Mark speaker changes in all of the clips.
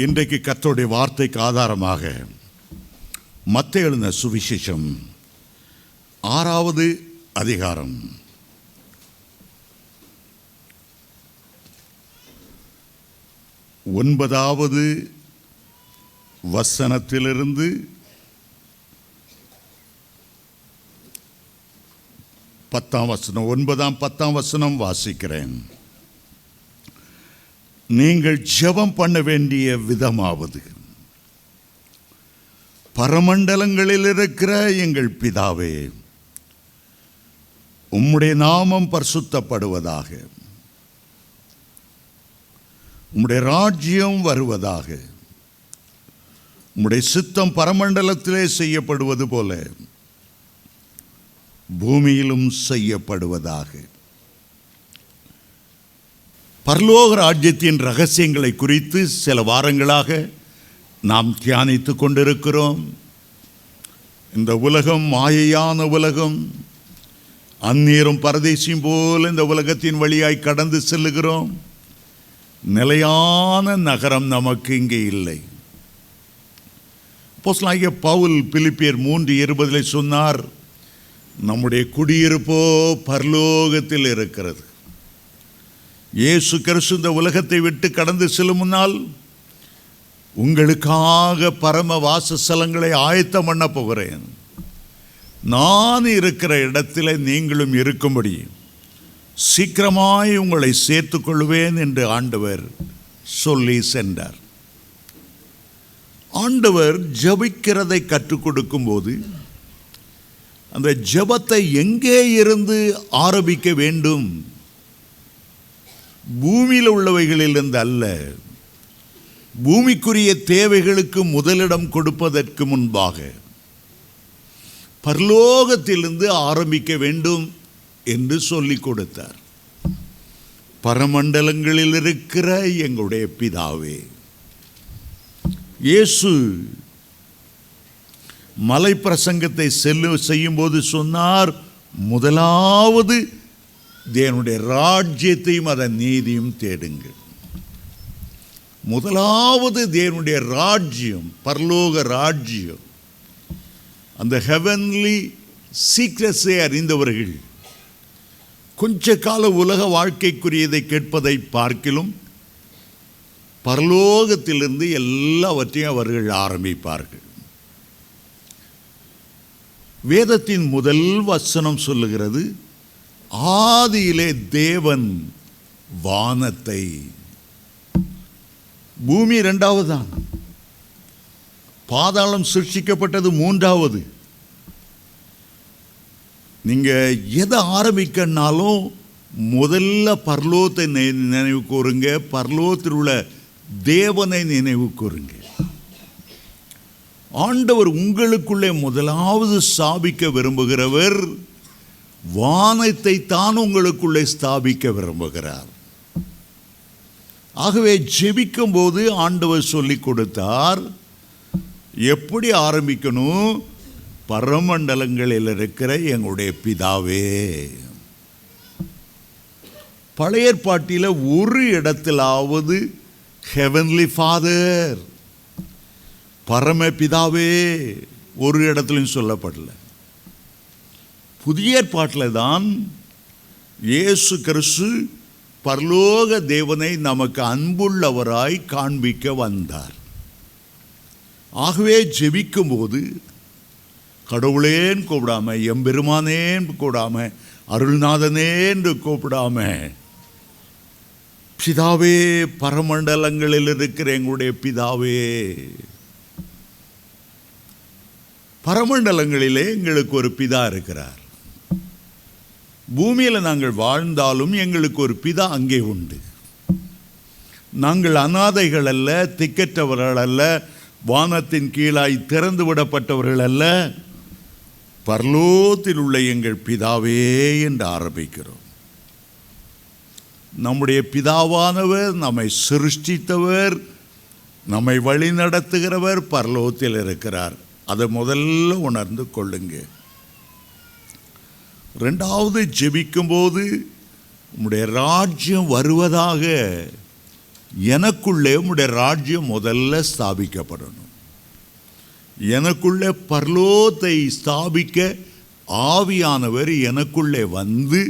Speaker 1: இன்றைக்கு கர்த்தருடைய வார்த்தைக்கு ஆதாரமாக மத்தேயு எழுதின சுவிசேஷம் 6வது அதிகாரம் 9வது வசனத்திலிருந்து 10ஆம் வசனம் 9ஆம் 10ஆம் வசனம் வாசிக்கிறேன். நீங்கள் ஜெபம் பண்ண வேண்டிய விதமாவது, பரமண்டலங்களில் இருக்கிற எங்கள் பிதாவே, உம்முடைய நாமம் பரிசுத்தப்படுவதாக, உம்முடைய ராஜ்யம் வருவதாக, உம்முடைய சித்தம் பரமண்டலத்திலே செய்யப்படுவது போல பூமியிலும் செய்யப்படுவதாக. பரலோக ராஜ்யத்தின் ரகசியங்களை குறித்து சில வாரங்களாக நாம் தியானித்து கொண்டிருக்கிறோம். இந்த உலகம் மாயையான உலகம், அந்நீரும் பரதேசியும் போல் இந்த உலகத்தின் வழியாய் கடந்து செல்லுகிறோம். நிலையான நகரம் நமக்கு இங்கே இல்லை. அப்போஸ்தலனாகிய பவுல் பிலிப்பியர் 3:20 சொன்னார், நம்முடைய குடியிருப்போ பரலோகத்தில் இருக்கிறது. இயேசு கிறிஸ்து இந்த உலகத்தை விட்டு கடந்து செல்லும் முன்னால் உங்களுக்காக பரம வாசஸ்தலங்களை ஆயத்தம் பண்ண போகிறேன். நான் இருக்கிற இடத்துல நீங்களும் இருக்கும்படி சீக்கிரமாய் உங்களை சேர்த்துக் கொள்வேன் என்று ஆண்டவர் சொல்லி சென்றார். ஆண்டவர் ஜெபிக்கிறதை கற்றுக் கொடுக்கும் போது அந்த ஜெபத்தை எங்கே இருந்து ஆரம்பிக்க வேண்டும்? பூமியில் உள்ளவைகளிலிருந்து அல்ல, பூமிக்குரிய தேவைகளுக்கு முதலிடம் கொடுப்பதற்கு முன்பாக பரலோகத்திலிருந்து ஆரம்பிக்க வேண்டும் என்று சொல்லிக் கொடுத்தார். பரமண்டலங்களில் இருக்கிற எங்களுடைய பிதாவே. இயேசு மலை பிரசங்கத்தை செய்யும் போது சொன்னார், முதலாவது தேவனுடைய ராஜ்யத்தையும் அதன் நீதியும் தேடுங்கள். முதலாவது தேவனுடைய ராஜ்யம், பரலோக ராஜ்யம். அந்த ஹெவன்லி சீக்ரெட்ஸை அறிந்தவர்கள் கொஞ்ச கால உலக வாழ்க்கைக்குரியதை கேட்பதை பார்க்கிலும் பரலோகத்திலிருந்து எல்லாவற்றையும் அவர்கள் ஆரம்பிப்பார்கள். வேதத்தின் முதல் வசனம் சொல்லுகிறது, ஆதியிலே தேவன் வானத்தை, பூமி 2வது தான், பாதாளம் சிருஷ்டிக்கப்பட்டது 3வது. நீங்க எதை ஆரம்பிக்கனாலும் முதல்ல பரலோகத்தை நினைவு கூறுங்க, பரலோகத்தில் உள்ள தேவனை நினைவு கூறுங்க. ஆண்டவர் உங்களுக்குள்ளே முதலாவது ஸ்தாபிக்க விரும்புகிறவர் வானத்தை தான் உங்களுக்குள்ளே ஸ்தாபிக்க விரும்புகிறார். ஆகவே ஜெபிக்கும் போது ஆண்டவர் சொல்லிக் கொடுத்தார், எப்படி ஆரம்பிக்கணும்? பரமண்டலங்களில் இருக்கிற எங்களுடைய பிதாவே. பழைய ஏற்பாட்டில் ஒரு இடத்திலாவது ஹெவன்லி ஃபாதர், பரம பிதாவே ஒரு இடத்துலையும் சொல்லப்படல. புதிய ஏற்பாட்டில் தான் இயேசு கிறிஸ்து பரலோக தேவனை நமக்கு அன்புள்ளவராய் காண்பிக்க வந்தார். ஆகவே ஜெபிக்கும் போது கடவுளேன்னு கூப்பிடாம, எம்பெருமானேன்னு கூப்பிடாம, அருள்நாதனே என்று கூப்பிடாம, பிதாவே, பரமண்டலங்களில் இருக்கிற எங்களுடைய பிதாவே. பரமண்டலங்களிலே எங்களுக்கு ஒரு பிதா இருக்கிறார். பூமியில் நாங்கள் வாழ்ந்தாலும் எங்களுக்கு ஒரு பிதா அங்கே உண்டு. நாங்கள் அநாதைகள் அல்ல, திக்கற்றவர்கள் அல்ல, வானத்தின் கீழாய் திறந்து விடப்பட்டவர்கள் அல்ல. பரலோகத்தில் உள்ள எங்கள் பிதாவே என்று ஆரம்பிக்கிறோம். நம்முடைய பிதாவானவர், நம்மை சிருஷ்டித்தவர், நம்மை வழி நடத்துகிறவர் பரலோகத்தில் இருக்கிறார். அதை முதல்ல உணர்ந்து கொள்ளுங்க. 2வது ஜெபிக்கும்போது உம்முடைய ராஜ்யம் வருவதாக எனக்குள்ளே உம்முடைய ராஜ்யம் முதல்ல ஸ்தாபிக்கப்படணும். எனக்குள்ளே பரலோகத்தை ஸ்தாபிக்க ஆவியானவர் எனக்குள்ளே வந்து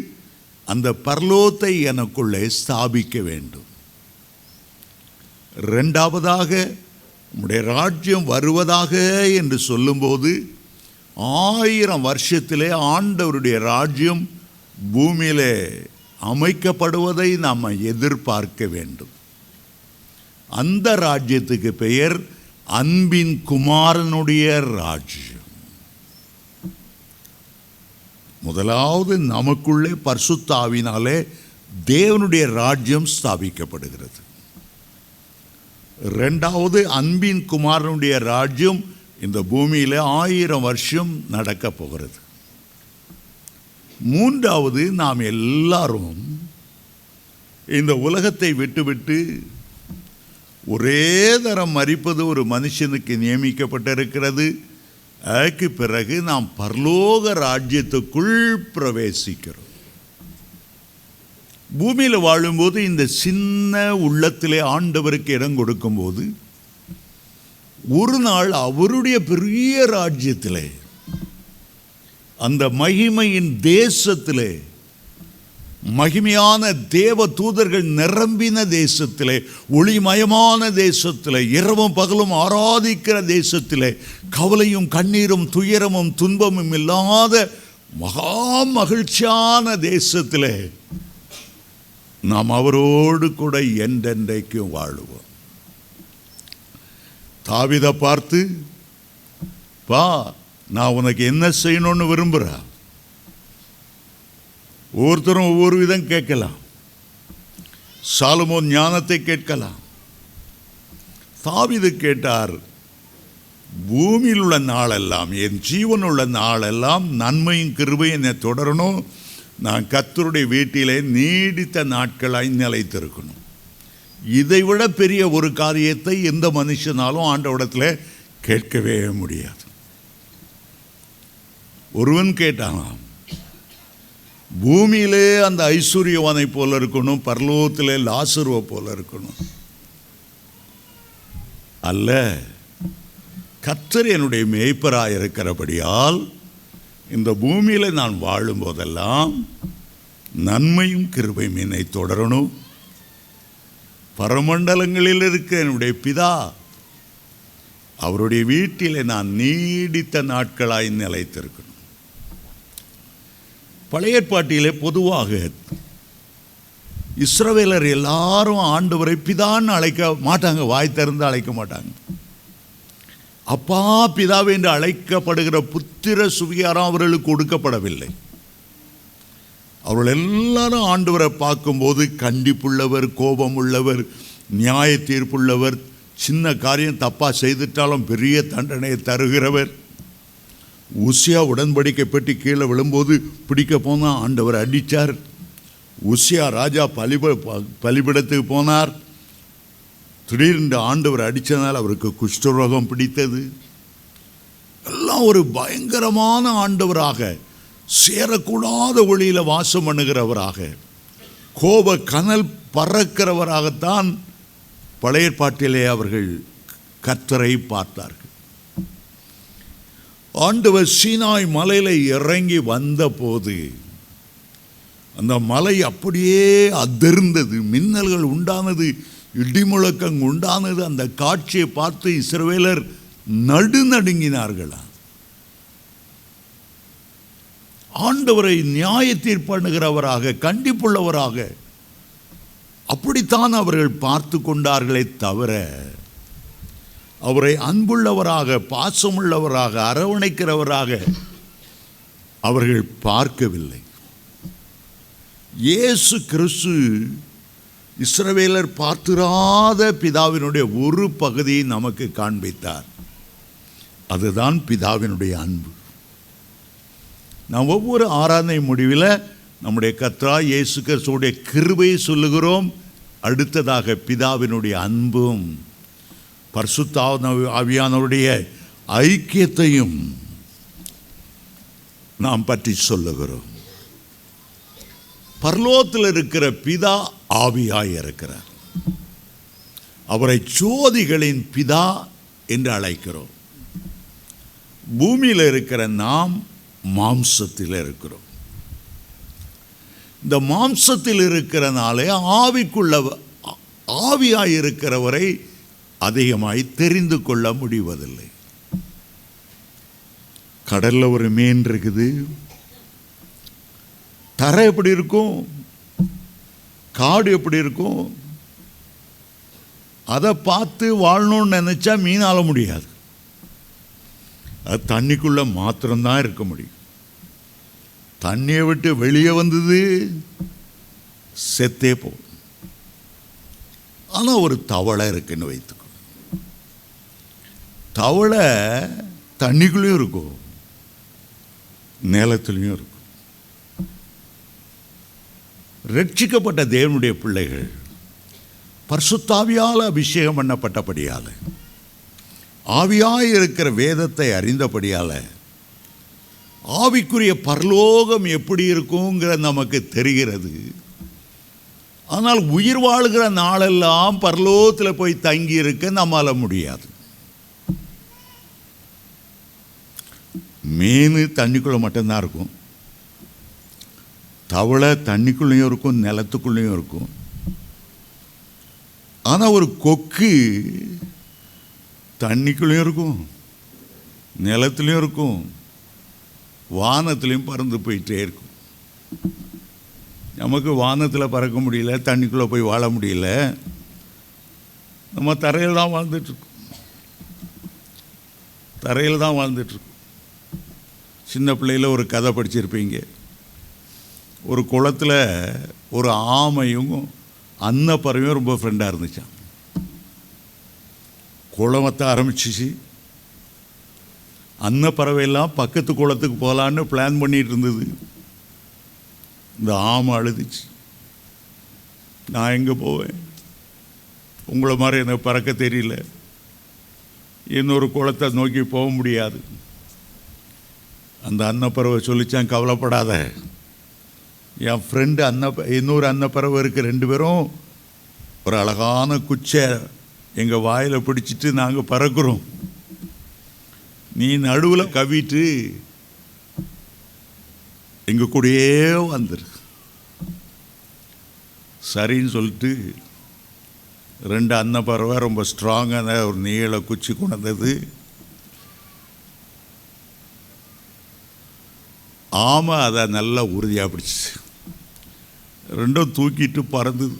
Speaker 1: அந்த பரலோகத்தை எனக்குள்ளே ஸ்தாபிக்க வேண்டும். இரண்டாவதாக உம்முடைய ராஜ்யம் வருவதாக என்று சொல்லும்போது 1000 வருஷத்திலே ஆண்டவருடைய ராஜ்யம் பூமியிலே அமைக்கப்படுவதை நாம் எதிர்பார்க்க வேண்டும். அந்த ராஜ்யத்துக்கு பெயர் அன்பின் குமாரனுடைய ராஜ்யம். முதலாவது நமக்குள்ளே பரிசுத்த ஆவியினாலே தேவனுடைய ராஜ்யம் ஸ்தாபிக்கப்படுகிறது. இரண்டாவது அன்பின் குமாரனுடைய ராஜ்யம் இந்த பூமியில் 1000 வருஷம் நடக்க போகிறது. மூன்றாவது நாம் எல்லாரும் இந்த உலகத்தை விட்டுவிட்டு ஒரே தரம் மரிப்பது ஒரு மனுஷனுக்கு நியமிக்கப்பட்டிருக்கிறது. அதுக்கு பிறகு நாம் பரலோக ராஜ்யத்துக்குள் பிரவேசிக்கிறோம். பூமியில் வாழும்போது இந்த சின்ன உள்ளத்திலே ஆண்டவருக்கு இடம் கொடுக்கும்போது ஒரு நாள் அவருடைய பெரிய ராஜ்யத்திலே, அந்த மகிமையின் தேசத்திலே, மகிமையான தேவ தூதர்கள் நிரம்பின தேசத்திலே, ஒளிமயமான தேசத்திலே, இரவும் பகலும் ஆராதிக்கிற தேசத்திலே, கவலையும் கண்ணீரும் துயரமும் துன்பமும் இல்லாத மகா மகிழ்ச்சியான தேசத்திலே நாம் அவரோடு கூட என்றென்றைக்கும் வாழுவோம். தாவீதை பார்த்து, பா, நான் உனக்கு என்ன செய்யணும்னு விரும்புகிறா? ஒவ்வொருத்தரும் ஒவ்வொரு விதம் கேட்கலாம். சாலமோன் ஞானத்தை கேட்கலாம். தாவீது கேட்டார், பூமியில் உள்ள நாளெல்லாம், என் ஜீவன் உள்ள நாளெல்லாம் நன்மையும் கிருபையும் என்னை தொடரணும். நான் கர்த்தருடைய வீட்டிலே நீடித்த நாட்களாய் நிலைத்திருக்கணும். இதைவிட பெரிய ஒரு காரியத்தை எந்த மனுஷனாலும் ஆண்டவரிடத்தில் கேட்கவே முடியாது. ஒருவன் கேட்டானாம், பூமியிலே அந்த ஐஸ்வர்யவானை போல இருக்கணும், பரலோகத்திலே லாசருவை போல இருக்கணும். அல்ல, கர்த்தர் என்னுடைய மேய்ப்பராய் இருக்கிறபடியால் இந்த பூமியில் நான் வாழும்போதெல்லாம் நன்மையும் கிருபையும் என்னை தொடரணும். பரமண்டலங்களில் இருக்க என்னுடைய பிதா, அவருடைய வீட்டிலே நான் நீடித்த நாட்களாய் நிலைத்திருக்கணும். பழைய ஏற்பாட்டிலே பொதுவாக இஸ்ரவேலர் எல்லாரும் ஆண்டவரை பிதான்னு அழைக்க மாட்டாங்க, வாய் திறந்து அழைக்க மாட்டாங்க. அப்பா பிதாவை என்று அழைக்கப்படுகிற புத்திர சுவிகாரம் அவர்களுக்கு கொடுக்கப்படவில்லை. அவர்கள் எல்லாரும் ஆண்டவரை பார்க்கும்போது கண்டிப்புள்ளவர், கோபம் உள்ளவர், நியாய தீர்ப்புள்ளவர், சின்ன காரியம் தப்பாக செய்துட்டாலும் பெரிய தண்டனையை தருகிறவர். உசியா உடன்படிக்கை பெட்டி கீழே விழும்போது பிடிக்க போனால் ஆண்டவர் அடித்தார். உசியா ராஜா பலிபிடத்துக்கு போனார். திடீரென்று ஆண்டவர் அடித்தனால் அவருக்கு குஷ்டரோகம் பிடித்தது. எல்லாம் ஒரு பயங்கரமான ஆண்டவராக, சேரக்கூடாத ஒளியில் வாசம் பண்ணுகிறவராக, கோப கனல் பறக்கிறவராகத்தான் பழைய ஏற்பாட்டிலே அவர்கள் கர்த்தரை பார்த்தார்கள். ஆண்டவர் சீனாய் மலையில் இறங்கி வந்த போது அந்த மலை அப்படியே அதிர்ந்தது, மின்னல்கள் உண்டானது, இடிமுழக்கம் உண்டானது. அந்த காட்சியை பார்த்து இஸ்ரவேலர் நடுநடுங்கினார்களா. ஆண்டவரை நியாய தீர்ப்பண்ணுகிறவராக, கண்டிப்புள்ளவராக அப்படித்தான் அவர்கள் பார்த்து கொண்டார்களே தவிர அவரை அன்புள்ளவராக, பாசமுள்ளவராக, அரவணைக்கிறவராக அவர்கள் பார்க்கவில்லை. இயேசு கிறிஸ்து இஸ்ரவேலர் பார்த்திராத பிதாவினுடைய ஒரு பகுதியை நமக்கு காண்பித்தார். அதுதான் பிதாவினுடைய அன்பு. நாம் ஒவ்வொரு ஆராதனை முடிவில் நம்முடைய கர்த்தராகிய இயேசு கிறிஸ்துவுடைய கிருபையை சொல்லுகிறோம். அடுத்ததாக பிதாவினுடைய அன்பும் பரிசுத்த ஆவியானவருடைய ஐக்கியத்தையும் நாம் பற்றி சொல்லுகிறோம். பரலோகத்தில் இருக்கிற பிதா ஆவியாய் இருக்கிறார். அவரை ஜோதிகளின் பிதா என்று அழைக்கிறோம். பூமியில் இருக்கிற நாம் மாம்சத்தில் இருக்கிறோம். இந்த மாம்சத்தில் இருக்கிறனாலே ஆவியாய் இருக்கிறவரை அதிகமாய் தெரிந்து கொள்ள முடிவதில்லை. கடல்ல ஒரு மீன் இருக்குது, தரை எப்படி இருக்கும், காடு எப்படி இருக்கும், அதை பார்த்து வாழணும்னு நினைச்சா மீனால முடியாது. அது தண்ணிக்குள்ள மாத்திரம்தான் இருக்க முடியும். தண்ணியை விட்டு வெளியே வந்தது செத்தே போகும். ஆனால் ஒரு தவளை இருக்குன்னு வைத்துக்கோ. தவளை தண்ணிக்குள்ளேயும் இருக்கும், நிலத்திலையும் இருக்கும். ரட்சிக்கப்பட்ட தேவனுடைய பிள்ளைகள் பரிசுத்தாவியால் அபிஷேகம் பண்ணப்பட்டபடியால், ஆவியாய் இருக்கிற வேதத்தை அறிந்தபடியால், ஆவிக்குரிய பரலோகம் எப்படி இருக்குங்கிற நமக்கு தெரிகிறது. ஆனால் உயிர் வாழ்கிற நாளெல்லாம் பரலோகத்தில் போய் தங்கி இருக்க நம்மால முடியாது. மீன் தண்ணிக்குள்ளே மட்டும்தான் இருக்கும், தவளை தண்ணிக்குள்ளேயும் இருக்கும், நிலத்துக்குள்ளேயும் இருக்கும். ஆனால் ஒரு கொக்கு தண்ணிக்குள்ளேயும் இருக்கும், நிலத்துலேயும் இருக்கும், வானத்துலேயும் பறந்து போயிட்டே இருக்கும். நமக்கு வானத்தில் பறக்க முடியல, தண்ணிக்குள்ளே போய் வாழ முடியல, நம்ம தரையில் தான் வாழ்ந்துட்டுருக்கோம். தரையில் தான் வாழ்ந்துட்டுருக்கோம். சின்ன பிள்ளையில் ஒரு கதை படிச்சிருப்பீங்க. ஒரு குளத்தில் ஒரு ஆமையும் அன்னப்பறவையும் ரொம்ப ஃப்ரெண்டாக இருந்துச்சான். குளமத்தை ஆரம்பிச்சிச்சு. அன்னப்பறவையெல்லாம் பக்கத்து குளத்துக்கு போகலான்னு பிளான் பண்ணிகிட்டு இருந்தது. இந்த ஆமை அழுதுச்சு, நான் எங்கே போவேன், உங்களை மாதிரி எனக்கு பறக்க தெரியல, இன்னொரு குளத்தை நோக்கி போக முடியாது. அந்த அன்னப்பறவை சொல்லிச்சான், கவலைப்படாத, என் ஃப்ரெண்டு இன்னொரு அன்னப்பறவை இருக்குது, 2 பேரும் ஒரு அழகான குச்சை எங்கள் வாயில் பிடிச்சிட்டு நாங்கள் பறக்கிறோம், நீ நடுவில் கவிட்டு எங்கள் கூடயே வந்துரு. சரின்னு சொல்லிட்டு 2 அன்னப்பறவை ரொம்ப ஸ்ட்ராங்கான ஒரு நீள குச்சி கொண்டது. ஆமை அதை நல்லா உறுதியாக பிடிச்சிச்சு. 2ம் தூக்கிட்டு பறந்தது.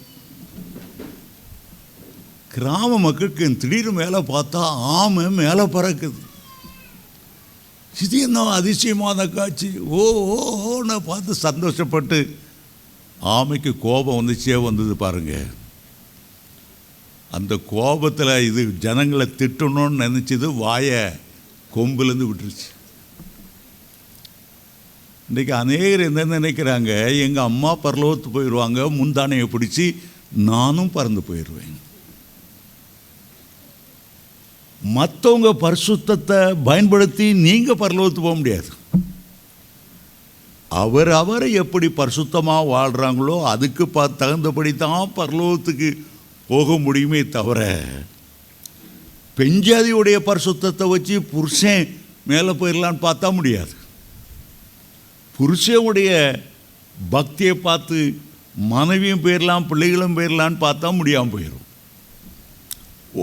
Speaker 1: கிராம மக்களுக்கு திடீர்னு மேலே பார்த்தா ஆமை மேலே பறக்குது. இது என்ன அதிசயமான காட்சி, ஓன்னு பார்த்து சந்தோஷப்பட்டு ஆமைக்கு கோபம் வந்தது பாருங்க. அந்த கோபத்தில் இது ஜனங்களை திட்டணும்னு நினச்சிது, வாயை கொம்புலேருந்து விட்டுருச்சு. இன்றைக்கி அநேகர் என்ன நினைக்கிறாங்க, எங்கள் அம்மா பரலோகத்து போயிடுவாங்க, முந்தானையை பிடிச்சி நானும் பறந்து போயிடுவேன். மற்றவங்க பரிசுத்தத்தை பயன்படுத்தி நீங்கள் பரலோகத்துக்கு போக முடியாது. அவரை எப்படி பரிசுத்தமாக வாழ்கிறாங்களோ அதுக்கு தகுந்தபடி தான் பரலோகத்துக்கு போக முடியுமே தவிர, பெஞ்சாதியுடைய பரிசுத்தத்தை வச்சு புருஷன் மேலே போயிடலான்னு பார்த்தா முடியாது. புருஷனுடைய பக்தியை பார்த்து மனைவியும் போயிடலாம், பிள்ளைகளும் போயிடலான்னு பார்த்தா முடியாமல் போயிடும்.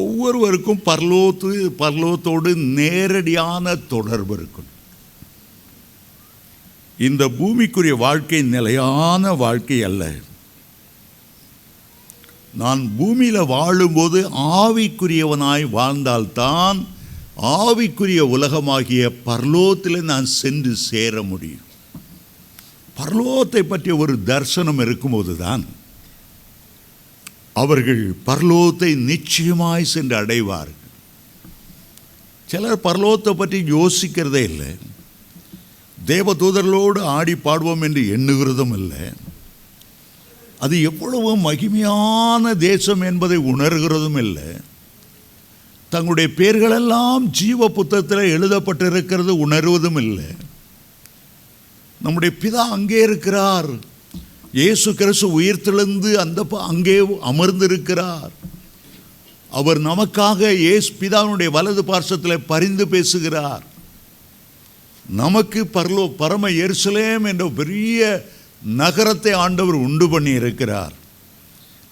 Speaker 1: ஒவ்வொருவருக்கும் பரலோகத்தோடு நேரடியான தொடர்பு இருக்கணும். இந்த பூமிக்குரிய வாழ்க்கை நிலையான வாழ்க்கை அல்ல. நான் பூமியில் வாழும்போது ஆவிக்குரியவனாய் வாழ்ந்தால்தான் ஆவிக்குரிய உலகமாகிய பரலோகத்தில் நான் சென்று சேர முடியும். பரலோகத்தை பற்றிய ஒரு தரிசனம் இருக்கும்போது தான் அவர்கள் பரலோகத்தை நிச்சயமாய் சென்று அடைவார்கள். சிலர் பரலோகத்தை பற்றி யோசிக்கிறதே இல்லை, தேவதூதர்களோடு ஆடி பாடுவோம் என்று எண்ணுகிறதும் இல்லை, அது எவ்வளவு மகிமையான தேசம் என்பதை உணர்கிறதும் இல்லை, தங்களுடைய பெயர்களெல்லாம் ஜீவ புத்தகத்தில் எழுதப்பட்டிருக்கிறது உணர்வதும் இல்லை. நம்முடைய பிதா அங்கே இருக்கிறார், இயேசு கிறிஸ்து உயிர்த்தெழுந்து அங்கே அமர்ந்திருக்கிறார். அவர் நமக்காக இயேசு பிதாவினுடைய வலது பார்சத்தில் பரிந்து பேசுகிறார். நமக்கு பரம எருசலேம் என்ற பெரிய நகரத்தை ஆண்டவர் உண்டு பண்ணி இருக்கிறார்.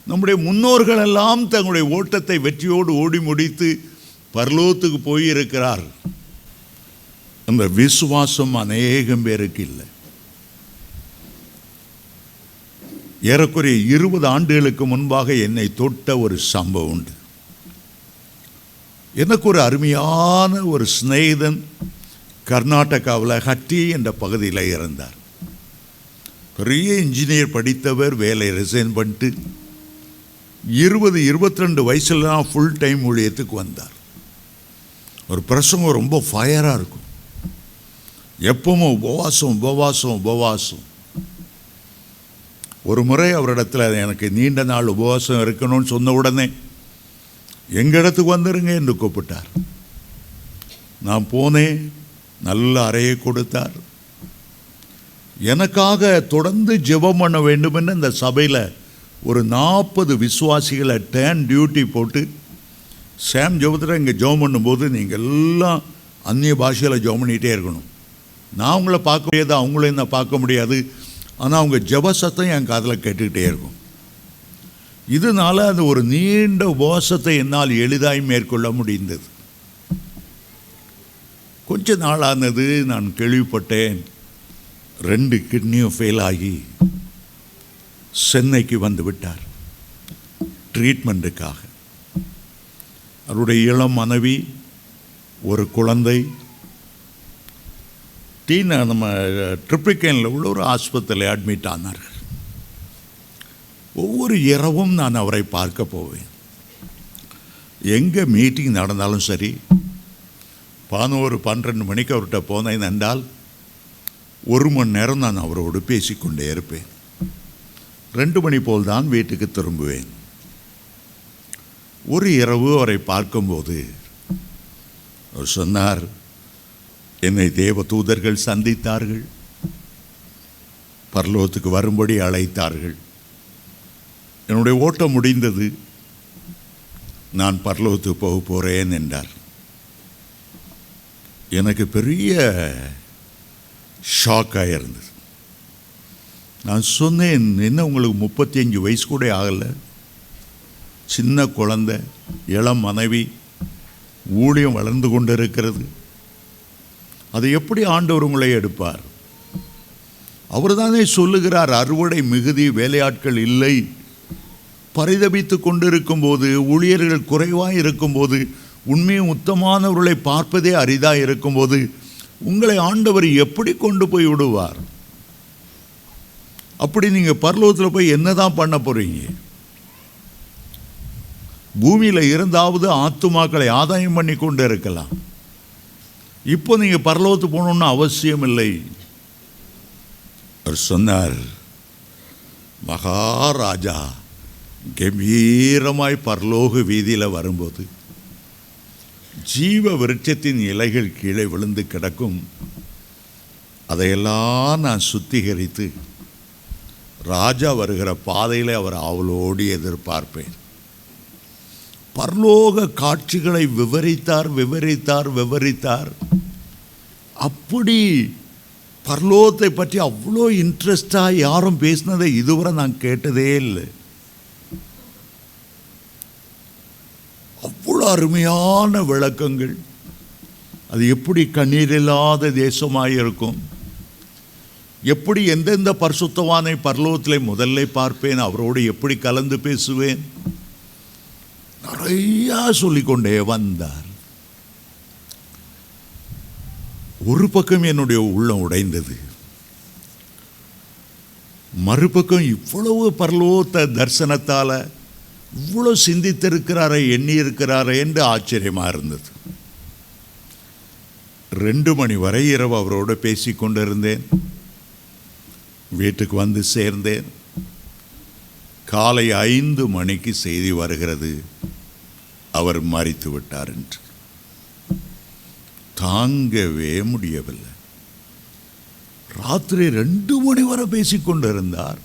Speaker 1: நம்முடைய முன்னோர்கள் எல்லாம் தங்களுடைய ஓட்டத்தை வெற்றியோடு ஓடி முடித்து பரலோகத்துக்கு போயிருக்கிறார். அந்த விசுவாசம் அநேகம் பேருக்கு இல்லை. ஏறக்குறைய 20 ஆண்டுகளுக்கு முன்பாக என்னை தொட்ட ஒரு சம்பவம் உண்டு. எனக்கு ஒரு அருமையான ஒரு சிநேகிதன் கர்நாடகாவில் ஹட்டி என்ற பகுதியில் இருந்தார். பெரிய இன்ஜினியர் படித்தவர். வேலை ரிசைன் பண்ணிட்டு 22 வயசுல தான் ஃபுல் டைம் ஊழியத்துக்கு வந்தார். ஒரு பிரசங்கம் ரொம்ப ஃபயராக இருக்கும். எப்பவும் உபவாசம். ஒரு முறை அவரிடத்தில் எனக்கு நீண்ட நாள் உபவாசம் இருக்கணும்னு சொன்ன உடனே எங்கள் இடத்துக்கு வந்துருங்க என்று கூப்பிட்டார். நான் போனேன். நல்ல அறையை கொடுத்தார். எனக்காக தொடர்ந்து ஜெபம் பண்ண வேண்டும் என்று இந்த சபையில் ஒரு 40 விசுவாசிகளை டேன் டியூட்டி போட்டு சாம் ஜெபத்தில் இங்கே ஜெபம் பண்ணும்போது நீங்கள் எல்லாம் அந்நிய பாஷையில் ஜெபம் பண்ணிகிட்டே இருக்கணும். நான் அவங்கள பார்க்க முடியாது, அவங்களையும் நான் பார்க்க முடியாது. ஆனால் அவங்க ஜெப சத்தம் என் காதில் கேட்டுக்கிட்டே இருக்கும். இதனால் அது ஒரு நீண்ட உபவாசத்தை என்னால் எளிதாய் மேற்கொள்ள முடிந்தது. கொஞ்ச நாளானது நான் கேள்விப்பட்டேன் 2 கிட்னியும் ஃபெயில் ஆகி சென்னைக்கு வந்து விட்டார் ட்ரீட்மெண்ட்டுக்காக. அவருடைய இளம் மனைவி, ஒரு குழந்தை நம்ம ட்ரிப்ளிகேனில் உள்ள ஒரு ஆஸ்பத்திரியில் அட்மிட் ஆனார்கள். ஒவ்வொரு இரவும் நான் அவரை பார்க்க போவேன். எங்கே மீட்டிங் நடந்தாலும் சரி 11-12 மணிக்கு அவர்கிட்ட போனேன் என்றால் 1 மணி நேரம் நான் அவரோடு பேசிக்கொண்டே இருப்பேன். 2 மணி போல் தான் வீட்டுக்கு திரும்புவேன். ஒரு இரவு அவரை பார்க்கும்போது அவர் சொன்னார், என்னை தேவ தூதர்கள் சந்தித்தார்கள், பரலோகத்துக்கு வரும்படி அழைத்தார்கள். என்னுடைய ஓட்டம் முடிந்தது, நான் பரலோகத்துக்கு போக போகிறேன் என்றார். எனக்கு பெரிய ஷாக்காக இருந்தது. நான் சொன்னேன், என்ன உங்களுக்கு 35 வயசு கூட ஆகலை, சின்ன குழந்தை, இளம் மனைவி, ஊழியம் வளர்ந்து கொண்டு இருக்கிறது, அதை எப்படி ஆண்டவர் உங்களை எடுப்பார்? அவர் தானே சொல்லுகிறார், அறுவடை மிகுதி, வேலையாட்கள் இல்லை. பரிதபித்து கொண்டிருக்கும் போது, ஊழியர்கள் குறைவாக இருக்கும்போது, உண்மையும் உத்தமானவர்களை பார்ப்பதே அரிதாக இருக்கும்போது உங்களை ஆண்டவர் எப்படி கொண்டு போய் விடுவார்? அப்படி நீங்கள் பரலோகத்தில் போய் என்னதான் பண்ண போறீங்க? பூமியில் இருந்தாவது ஆத்துமாக்களை ஆதாயம் பண்ணி கொண்டு இருக்கலாம். இப்போ நீங்கள் பரலோகத்துக்கு போகணுன்னு அவசியம் இல்லை. அவர் சொன்னார், மகாராஜா கம்பீரமாய் பரலோக வீதியில் வரும்போது ஜீவ விருட்சத்தின் இலைகள் கீழே விழுந்து கிடக்கும். அதையெல்லாம் நான் சுத்திகரித்து ராஜா வருகிற பாதையில் அவர் ஆவலோடு எதிர்பார்ப்பேன். பரலோக காட்சிகளை விவரித்தார். அப்படி பரலோகத்தை பற்றி அவ்வளோ இன்ட்ரெஸ்டாக யாரும் பேசினதை இதுவரை நான் கேட்டதே இல்லை. அவ்வளோ அருமையான விளக்கங்கள். அது எப்படி கண்ணீர் இல்லாத தேசமாக இருக்கும், எப்படி எந்தெந்த பரிசுத்தவானை பரலோகத்தில் முதல்ல பார்ப்பேன், அவரோடு எப்படி கலந்து பேசுவேன், நிறையா சொல்லிக்கொண்டே வந்தார். ஒரு பக்கம் என்னுடைய உள்ளம் உடைந்தது, மறுபக்கம் இவ்வளவு பரலோக தரிசனத்தால் இவ்வளோ சிந்தித்திருக்கிறாரே, எண்ணி இருக்கிறாரே என்று ஆச்சரியமாக இருந்தது. 2 மணி வரை இரவு அவரோடு பேசி கொண்டிருந்தேன். வீட்டுக்கு வந்து சேர்ந்தேன். காலை 5 மணிக்கு செய்தி வருகிறது, அவர் மரித்து விட்டார் என்று. தாங்கவே முடியவில்லை. ராத்திரி 2 மணி வரை பேசிக்கொண்டிருந்தார்.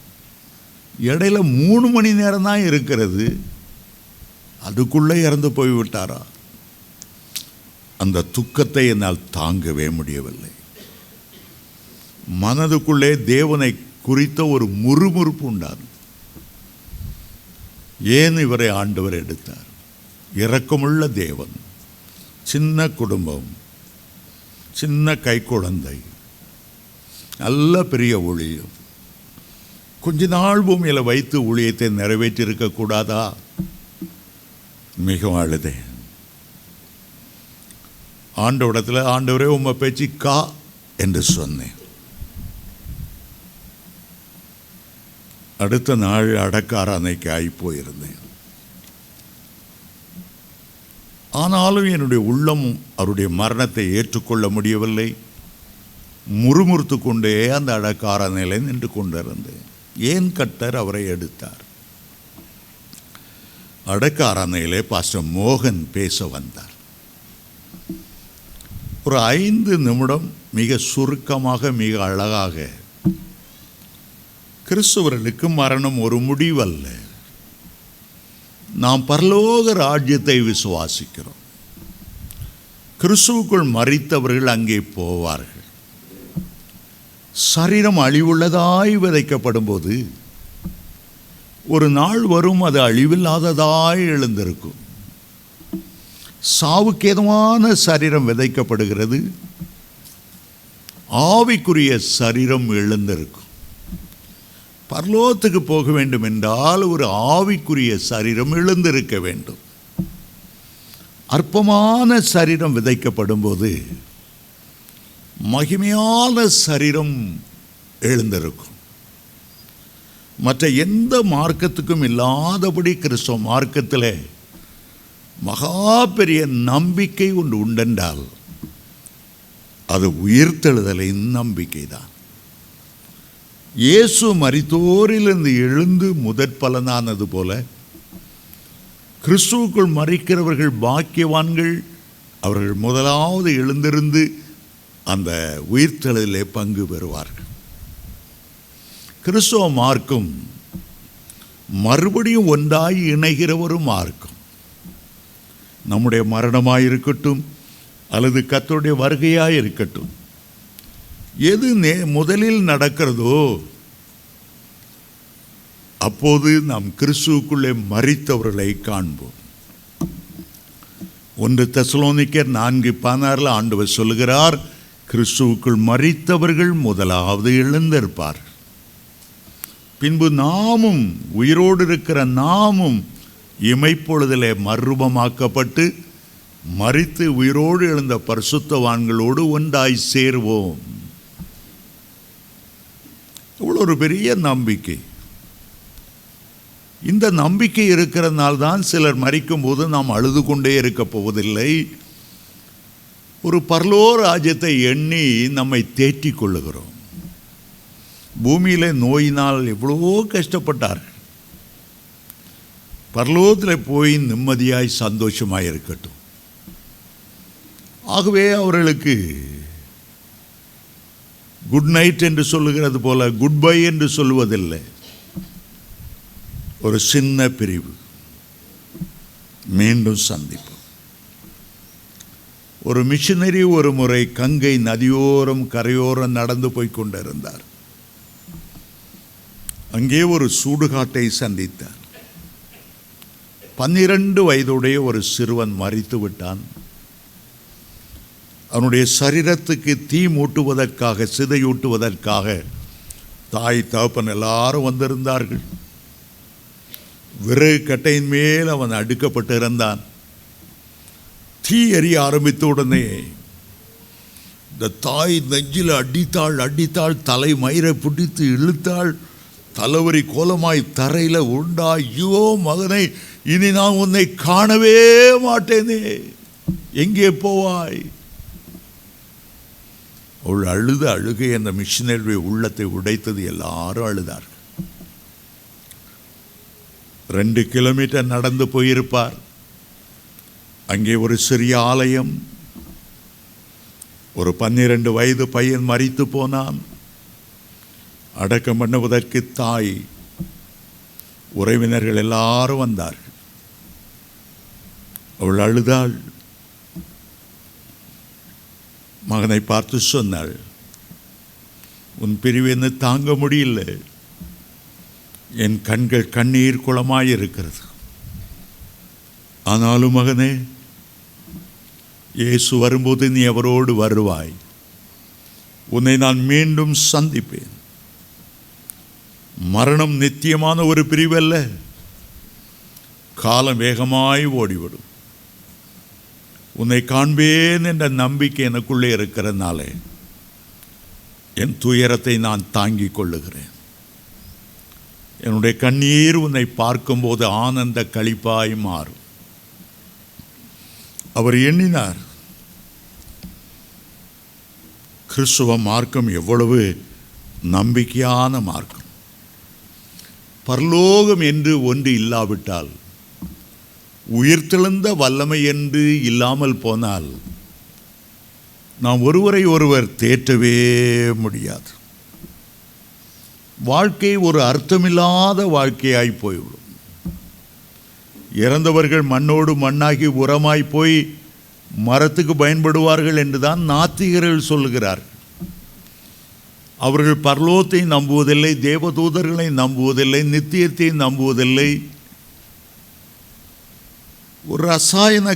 Speaker 1: இடையில 3 மணி நேரம் தான் இருக்கிறது. அதுக்குள்ளே இறந்து போய்விட்டாரா? அந்த துக்கத்தை என்னால் தாங்கவே முடியவில்லை. மனதுக்குள்ளே தேவனை குறித்த ஒரு முறுமுறுப்பு உண்டாது. ஏன் இவரை ஆண்டவர் எடுத்தார்? இரக்கமுள்ள தேவன், சின்ன குடும்பம், சின்ன கை குழந்தை, நல்ல பெரிய ஊழியம், கொஞ்ச நாள் பூமியில் வைத்து ஊழியத்தை நிறைவேற்றியிருக்க கூடாதா? மிகவும் அழுதேன். ஆண்டவரிடத்தில், ஆண்டவரே உம்மை பேச்சு கா என்று சொன்னேன். அடுத்த நாள் அடக்காரானைக்கு ஆகிப்போயிருந்தேன். ஆனாலும் என்னுடைய உள்ளம் அவருடைய மரணத்தை ஏற்றுக்கொள்ள முடியவில்லை. முறுமுறுத்து கொண்டே அந்த அடக்காரானையிலே நின்று கொண்டிருந்தேன். ஏன் கர்த்தர் அவரை எடுத்தார்? அடக்காரானையிலே பாஸ்டர் மோகன் பேச வந்தார். ஒரு 5 நிமிடம் மிக சுருக்கமாக, மிக அழகாக, கிறிஸ்தவர்களுக்கு மரணம் ஒரு முடிவல்ல, நாம் பரலோக ராஜ்யத்தை விசுவாசிக்கிறோம், கிறிஸ்துவுக்குள் மரித்தவர்கள் அங்கே போவார்கள், சரீரம் அழிவுள்ளதாய் விதைக்கப்படும் போது ஒரு நாள் வரும் அது அழிவில்லாததாய் எழுந்திருக்கும். சாவுக்கேதுவான சரீரம் விதைக்கப்படுகிறது, ஆவிக்குரிய சரீரம் எழுந்திருக்கும். பரலோகத்துக்கு போக வேண்டும் என்றால் ஒரு ஆவிக்குரிய சரீரம் எழுந்திருக்க வேண்டும். அற்பமான சரீரம் விதைக்கப்படும் போது மகிமையான சரீரம் எழுந்திருக்கும். மற்ற எந்த மார்க்கத்துக்கும் இல்லாதபடி கிறிஸ்தவ மார்க்கத்தில் மகா பெரிய நம்பிக்கை ஒன்று உண்டென்றால் அது உயிர்த்தெழுதலின் நம்பிக்கை தான். இயேசு மரித்தோரிலிருந்து எழுந்து முதற் பலனானது போல கிறிஸ்துவுக்குள் மரிக்கிறவர்கள் பாக்கியவான்கள். அவர்கள் முதலாவது எழுந்திருந்து அந்த உயிர்த்தெழுதலிலே பங்கு பெறுவார்கள். கிறிஸ்துவ மார்க்கம் மறுபடியும் ஒன்றாய் இணைகிற ஒரு மார்க்கம். நம்முடைய மரணமாயிருக்கட்டும் அல்லது கர்த்தருடைய வருகையாய் இருக்கட்டும், எது முதலில் நடக்கிறதோ அப்போது நாம் கிறிஸ்துவுக்குள்ளே மரித்தவர்களை காண்போம். 1 தெசலோனிக்கர் 4:16 ஆண்டவர் சொல்லுகிறார், கிறிஸ்துவுக்குள் மரித்தவர்கள் முதலாவது எழுந்திருப்பார்கள். பின்பு நாமும், உயிரோடு இருக்கிற நாமும் இமைப்பொழுதிலே மறுரூபமாக்கப்பட்டு மரித்து உயிரோடு எழுந்த பரிசுத்தவான்களோடு ஒன்றாய் சேர்வோம். இவ்வளோ ஒரு பெரிய நம்பிக்கை. இந்த நம்பிக்கை இருக்கிறதுனால்தான் சிலர் மரிக்கும் போது நாம் அழுது கொண்டே இருக்க போவதில்லை. ஒரு பரலோக ராஜ்யத்தை எண்ணி நம்மை தேற்றிக் கொள்ளுகிறோம். பூமியிலே நோயினால் எவ்வளவோ கஷ்டப்பட்டார்கள். பரலோகத்தில் போய் நிம்மதியாய் சந்தோஷமாய் இருக்கட்டும். ஆகவே அவர்களுக்கு குட் நைட் என்று சொல்லுகிறது போல குட் பை என்று சொல்லுவதில்லை. ஒரு சின்ன பிரிவு, மீண்டும் சந்திப்போம். ஒரு மிஷனரி ஒரு முறை கங்கை நதியோரம் கரையோரம் நடந்து போய் கொண்டிருந்தார். அங்கே ஒரு சூடுகாட்டை சந்தித்தார். 12 வயதுடைய ஒரு சிறுவன் மரித்து விட்டான். அவனுடைய சரீரத்துக்கு தீ மூட்டுவதற்காக, சிதையூட்டுவதற்காக தாய் தகப்பன் எல்லாரும் வந்திருந்தார்கள். விறகு கட்டையின் மேல் அவன் அடுக்கப்பட்டிருந்தான். தீ எரிய ஆரம்பித்த உடனே இந்த தாய் நெஞ்சில் அடித்தாள், தலை மயிரை பிடித்து இழுத்தாள். தலைவரி கோலமாய் தரையில் உண்டா, ஐயோ மகனை, இனி நான் உன்னை காணவே மாட்டேனே, எங்கே போவாய்? அவள் அழுத அழுகை அந்த மிஷினருடைய உள்ளத்தை உடைத்தது. எல்லாரும் அழுதார்கள். 2 கிலோமீட்டர் நடந்து போயிருப்பார். அங்கே ஒரு சிறிய ஆலயம். ஒரு 12 வயது பையன் மரித்து போனான். அடக்கம் பண்ணுவதற்கு தாய், உறவினர்கள் எல்லாரும் வந்தார்கள். அவள் அழுதாள். மகனை பார்த்து சொன்னாள், உன் பிரிவு என்ன தாங்க முடியல, என் கண்கள் கண்ணீர் குளமாயிருக்கிறது. ஆனாலும் மகனே, இயேசு வரும்போது நீ அவரோடு வருவாய், உன்னை நான் மீண்டும் சந்திப்பேன். மரணம் நித்தியமான ஒரு பிரிவல்ல, காலம் வேகமாய் ஓடிவிடும். உன்னை காண்பேன் என்ற நம்பிக்கை எனக்குள்ளே இருக்கிறனாலே என் துயரத்தை நான் தாங்கிக் கொள்ளுகிறேன். என்னுடைய கண்ணீர் உன்னை பார்க்கும்போது ஆனந்த களிப்பாய் மாறும். அவர் எண்ணினார், கிறிஸ்துவ மார்க்கம் எவ்வளவு நம்பிக்கையான மார்க்கம். பரலோகம் என்று ஒன்று இல்லாவிட்டால், உயிர்த்தெழுந்த வல்லமை என்று இல்லாமல் போனால், நாம் ஒருவரை ஒருவர் தேற்றவே முடியாது. வாழ்க்கை ஒரு அர்த்தமில்லாத வாழ்க்கையாய் போய்விடும். இறந்தவர்கள் மண்ணோடு மண்ணாகி உரமாய் போய் மரத்துக்கு பயன்படுவார்கள் என்றுதான் நாத்திகர்கள் சொல்லுகிறார்கள். அவர்கள் பரலோகத்தை நம்புவதில்லை, தேவதூதர்களை நம்புவதில்லை, நித்தியத்தை நம்புவதில்லை. ஒரு ரசாயன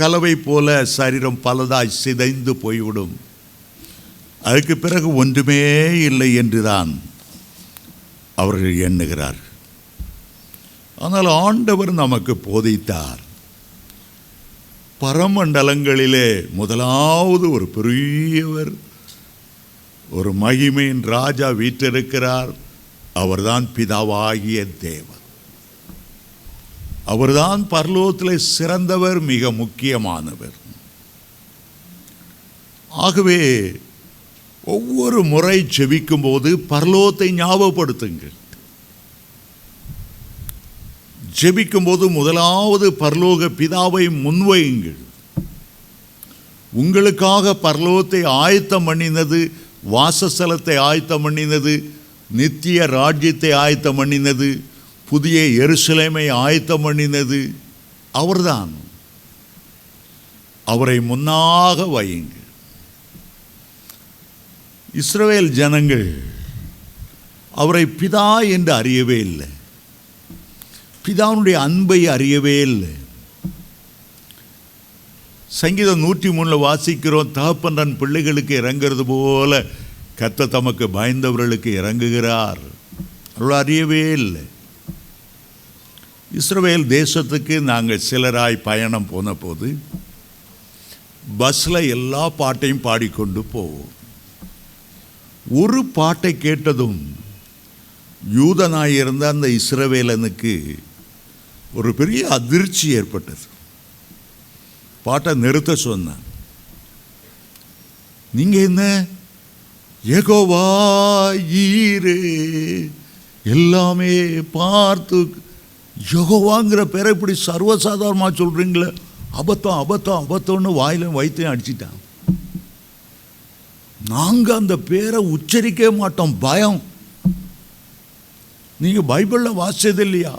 Speaker 1: கலவை போல சரீரம் பலதாய் சிதைந்து போய்விடும். அதுக்கு பிறகு ஒன்றுமே இல்லை என்றுதான் அவர்கள் எண்ணுகிறார்கள். ஆனால் ஆண்டவர் நமக்கு போதித்தார், பரமண்டலங்களிலே முதலாவது ஒரு பெரியவர், ஒரு மகிமையின் ராஜா வீற்றிருக்கிறார். அவர்தான் பிதாவாகிய தேவன். அவர்தான் பரலோகத்தில் சிறந்தவர், மிக முக்கியமானவர். ஆகவே ஒவ்வொரு முறை ஜெபிக்கும் போது பரலோகத்தை ஞாபகப்படுத்துங்கள். ஜெபிக்கும் போது முதலாவது பரலோக பிதாவை முன்வையுங்கள். உங்களுக்காக பரலோகத்தை ஆயத்தம் பண்ணினது, வாசஸ்தலத்தை ஆயத்தம் பண்ணினது, நித்திய ராஜ்யத்தை ஆயத்தம் பண்ணினது, புதிய எருசலேமை ஆயத்தம் பண்ணினது அவர்தான். அவரை முன்னாக வையுங்கள். இஸ்ரவேல் ஜனங்கள் அவரை பிதா என்று அறியவே இல்லை, பிதாவுடைய அன்பை அறியவே இல்லை. சங்கீதம் 103 வாசிக்கிறோம், தகப்பன் தன் பிள்ளைகளுக்கு இறங்குறது போல கர்த்தர் தமக்கு பயந்தவர்களுக்கு இறங்குகிறார். அவர்கள் அறியவே இல்லை. இஸ்ரவேல் தேசத்துக்கு நாங்கள் சிலராய் பயணம் போன போது பஸ்ஸில் எல்லா பாட்டையும் பாடிக்கொண்டு போவோம். ஒரு பாட்டை கேட்டதும் யூதனாயிருந்த அந்த இஸ்ரவேலனுக்கு ஒரு பெரிய அதிர்ச்சி ஏற்பட்டது. பாட்டை நிறுத்த சொன்னான். நீங்கள் என்ன யெகோவா ஈரே எல்லாமே பார்த்து, யெகோவாங்கிற பேரை இப்படி சர்வசாதாரணமாக சொல்கிறீங்களே, அபத்தம் அபத்தம் அபத்தம்னு வாயிலும் வைத்தையும் அடிச்சிட்டான். நாங்கள் அந்த பேரை உச்சரிக்கவே மாட்டோம், பயம். நீங்கள் பைபிளில் வாசிச்சது இல்லையா,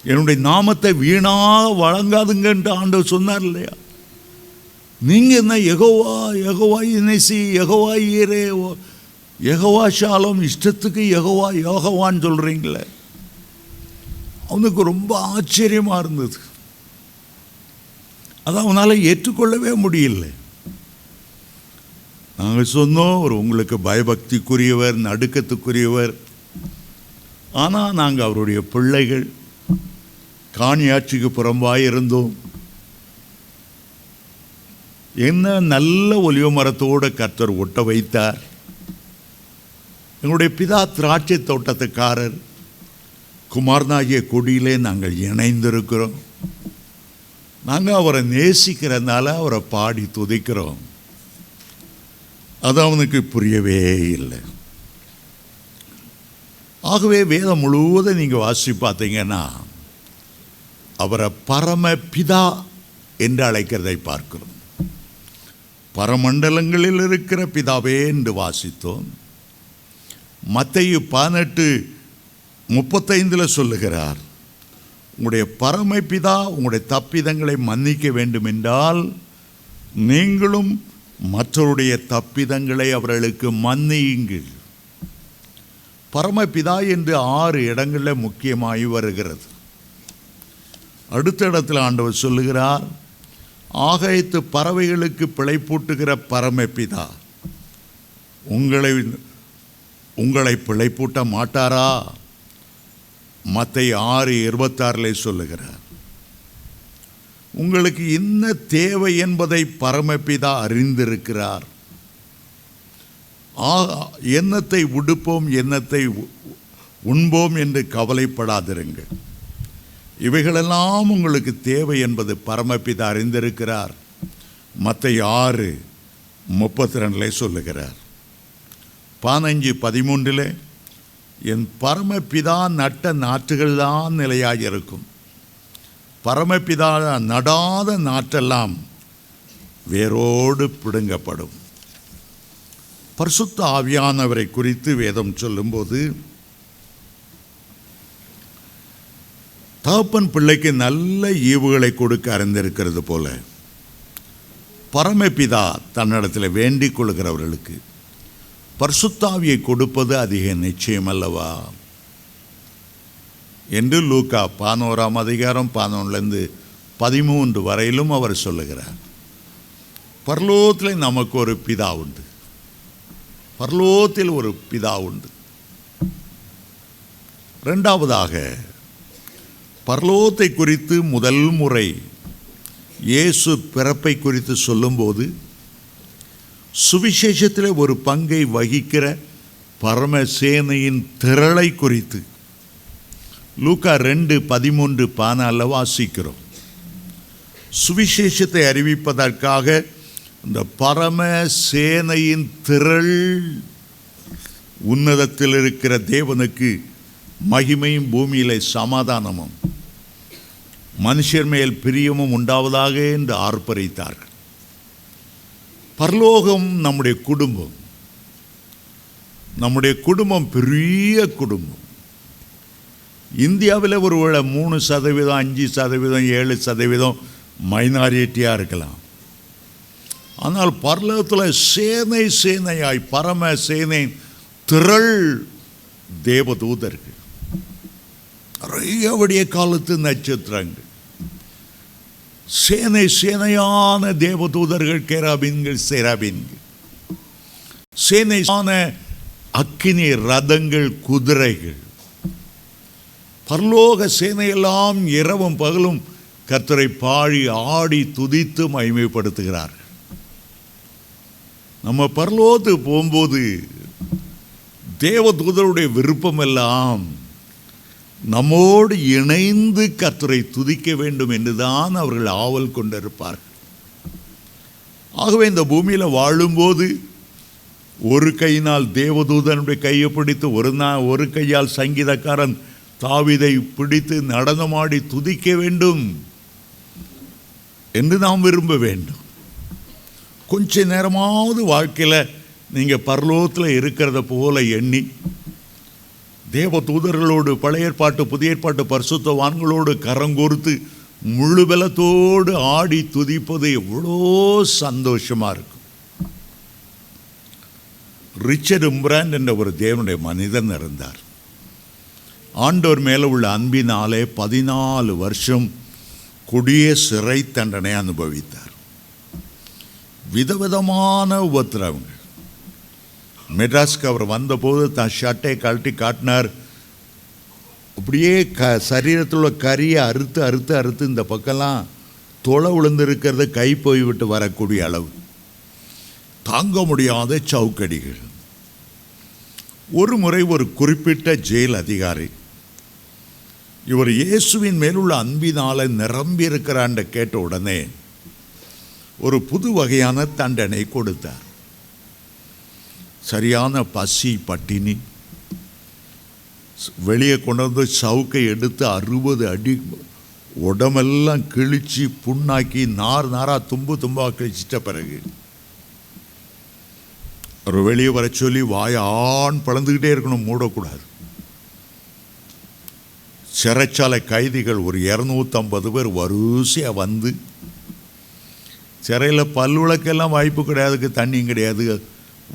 Speaker 1: என்னுடைய நாமத்தை வீணாக வழங்காதுங்கன்ட்டு ஆண்டவர் சொன்னார் இல்லையா? நீங்கள் என்ன யெகோவா யெகோவா இனேசி யெகோவா ஈரே யெகோவா ஷாலோம் இஷ்டத்துக்கு யெகோவா யோகவான்னு சொல்கிறீங்களே. அவனுக்கு ரொம்ப ஆச்சரியமாக இருந்தது. அதை அவனால் ஏற்றுக்கொள்ளவே முடியல. நாங்கள் சொன்னோம், ஒரு உங்களுக்கு பயபக்திக்குரியவர், நடுக்கத்துக்குரியவர். ஆனால் நாங்கள் அவருடைய பிள்ளைகள், காணியாட்சிக்கு புறம்பாய் இருந்தோம். என்ன நல்ல ஒலிவ மரத்தோடு கர்த்தர் ஒட்ட வைத்தார். எங்களுடைய பிதா திராட்சை தோட்டத்துக்காரர், குமாரனாகிய கொடியிலே நாங்கள் இணைந்திருக்கிறோம். நாங்கள் அவரை நேசிக்கிறதுனால அவரை பாடி துதிக்கிறோம். அது அவனுக்கு புரியவே இல்லை. ஆகவே வேதம் முழுவதும் நீங்கள் வாசி பார்த்தீங்கன்னா அவரை பரம பிதா என்று அழைக்கிறதை பார்க்கிறோம். பரமண்டலங்களில் இருக்கிற பிதாவே என்று வாசித்தோம். மத்தேயு 18:35 சொல்லுகிறார், உங்களுடைய பரமபிதா உங்களுடைய தப்பிதங்களை மன்னிக்க வேண்டும் என்றால் நீங்களும் மற்றவருடைய தப்பிதங்களை அவர்களுக்கு மன்னியுங்கள். பரமபிதா என்று 6 இடங்களில் முக்கியமாகி வருகிறது. அடுத்த இடத்துல ஆண்டவர் சொல்லுகிறார், ஆகாயத்து பறவைகளுக்கு பிழைப்பூட்டுகிற பரமபிதா உங்களை பிழைப்பூட்ட மாட்டாரா? மத்தேயு 6:26 சொல்லுகிறார். உங்களுக்கு என்ன தேவை என்பதை பரமபிதா அறிந்திருக்கிறார். எண்ணத்தை உடுப்போம், எண்ணத்தை உண்போம் என்று கவலைப்படாதிருங்கள். இவைகளெல்லாம் உங்களுக்கு தேவை என்பது பரமபிதா அறிந்திருக்கிறார். மத்தேயு 6:32 சொல்லுகிறார். 15:13 என் பரமபிதா நட்ட நாற்றுகள் தான் நிலையாக இருக்கும். பரமபிதா நடாத நாற்றெல்லாம் வேரோடு பிடுங்கப்படும். பரிசுத்த ஆவியானவரை குறித்து வேதம் சொல்லும்போது, தகப்பன் பிள்ளைக்கு நல்ல ஈவுகளை கொடுக்க அறிந்திருக்கிறது போல பரமபிதா தன்னிடத்தில் வேண்டிக் கொள்கிறவர்களுக்கு பரிசுத்தாவியை கொடுப்பது அதிக நிச்சயம் அல்லவா என்று லூக்கா 11:11-13 வரையிலும் அவர் சொல்லுகிறார். பரலோகத்தில் நமக்கு ஒரு பிதா உண்டு. பரலோகத்தில் ஒரு பிதா உண்டு. இரண்டாவதாக, பரலோகத்தை குறித்து முதல் முறை இயேசு பிறப்பை குறித்து சொல்லும்போது சுவிசேஷத்தில் ஒரு பங்கை வகிக்கிற பரமசேனையின் திரளை குறித்து லூக்கா 2:13-14 வாசிக்கிறோம். சுவிசேஷத்தை அறிவிப்பதற்காக இந்த பரமசேனையின் திரள், உன்னதத்தில் இருக்கிற தேவனுக்கு மகிமையும் பூமியிலே சமாதானமும் மனுஷர் மேல் பிரியமும் உண்டாவதாக என்று ஆர்ப்பரித்தார்கள். பரலோகம் நம்முடைய குடும்பம். நம்முடைய குடும்பம் பெரிய குடும்பம். இந்தியாவில் ஒருவேளை 3%, 5%, 7% மைனாரிட்டியாக இருக்கலாம். ஆனால் பரலோகத்தில் சேனை சேனையாய் பரம சேனை திரள் தேவதூதர்கள், நிறைய விடிய காலத்து நட்சத்திரங்கள், சேனை சேனையான தேவதூதர்கள், கேராபீன்கள், சேராபீன்கள், சேனையான அக்கினி ரதங்கள், குதிரைகள், பரலோக சேனையெல்லாம் இரவும் பகலும் கர்த்தரை பாடி ஆடி துதித்து மகிமைப்படுத்துகிறார்கள். நம்ம பரலோகத்துக்கு போகும்போது தேவதூதருடைய விருப்பமெல்லாம் நம்மோடு இணைந்து கர்த்தரை துதிக்க வேண்டும் என்றுதான் அவர்கள் ஆவல் கொண்டிருப்பார்கள். ஆகவே இந்த பூமியில் வாழும்போது ஒரு கையினால் தேவதூதனுடைய கையை பிடித்து ஒரு கையால் சங்கீதக்காரன் தாவீதை பிடித்து நடனமாடி துதிக்க வேண்டும் என்று நாம் விரும்ப வேண்டும். கொஞ்ச நேரமாவது வாழ்க்கையில் நீங்கள் பரலோகத்தில் இருக்கிறத போல எண்ணி தேவதூதர்களோடு, பழைய ஏற்பாட்டு புதிய ஏற்பாட்டு பரிசுத்தவான்களோடு கரங்கோர்த்து முழு பலத்தோடு ஆடி துதிப்பது எவ்வளோ சந்தோஷமாக இருக்கும். ரிச்சர்ட் உம்ப்ராண்ட் என்ற ஒரு தேவனுடைய மனிதன் இருந்தார். ஆண்டவர் மேலே உள்ள அன்பினாலே 14 வருஷம் கொடிய சிறை தண்டனை அனுபவித்தார். விதவிதமான உபத்திரவங்கள். மெட்ராஸ்க்கு அவர் வந்தபோது தான் ஷர்ட்டை கழட்டி காட்டினார். அப்படியே சரீரத்தில் உள்ள கரியை அறுத்து அறுத்து அறுத்து இந்த பக்கம்லாம் தொலை விழுந்திருக்கிறது கை போய்விட்டு வரக்கூடிய அளவு தாங்க முடியாத சவுக்கடிகள். ஒரு முறை ஒரு குறிப்பிட்ட ஜெயில் அதிகாரி இவர் இயேசுவின் மேலுள்ள அன்பினால் நிரம்பி இருக்கிறான்னு கேட்ட உடனே ஒரு புது வகையான தண்டனை கொடுத்தார். சரியான பசி பட்டினி, வெளியே கொண்டு வந்து சவுக்கை எடுத்து 60 அடி உடம்பெல்லாம் கிழிச்சு புண்ணாக்கி நார் நாராக தும்பாக கிழிச்சிட்ட பிறகு ஒரு வெளியே வர சொல்லி வாயை ஆண் பழந்துக்கிட்டே இருக்கணும், மூடக்கூடாது. சிறைச்சாலை கைதிகள் ஒரு 250 பேர் வரிசையாக வந்து, சிறையில் பல்விளக்கெல்லாம் வாய்ப்பு கிடையாதுக்கு, தண்ணியும் கிடையாது,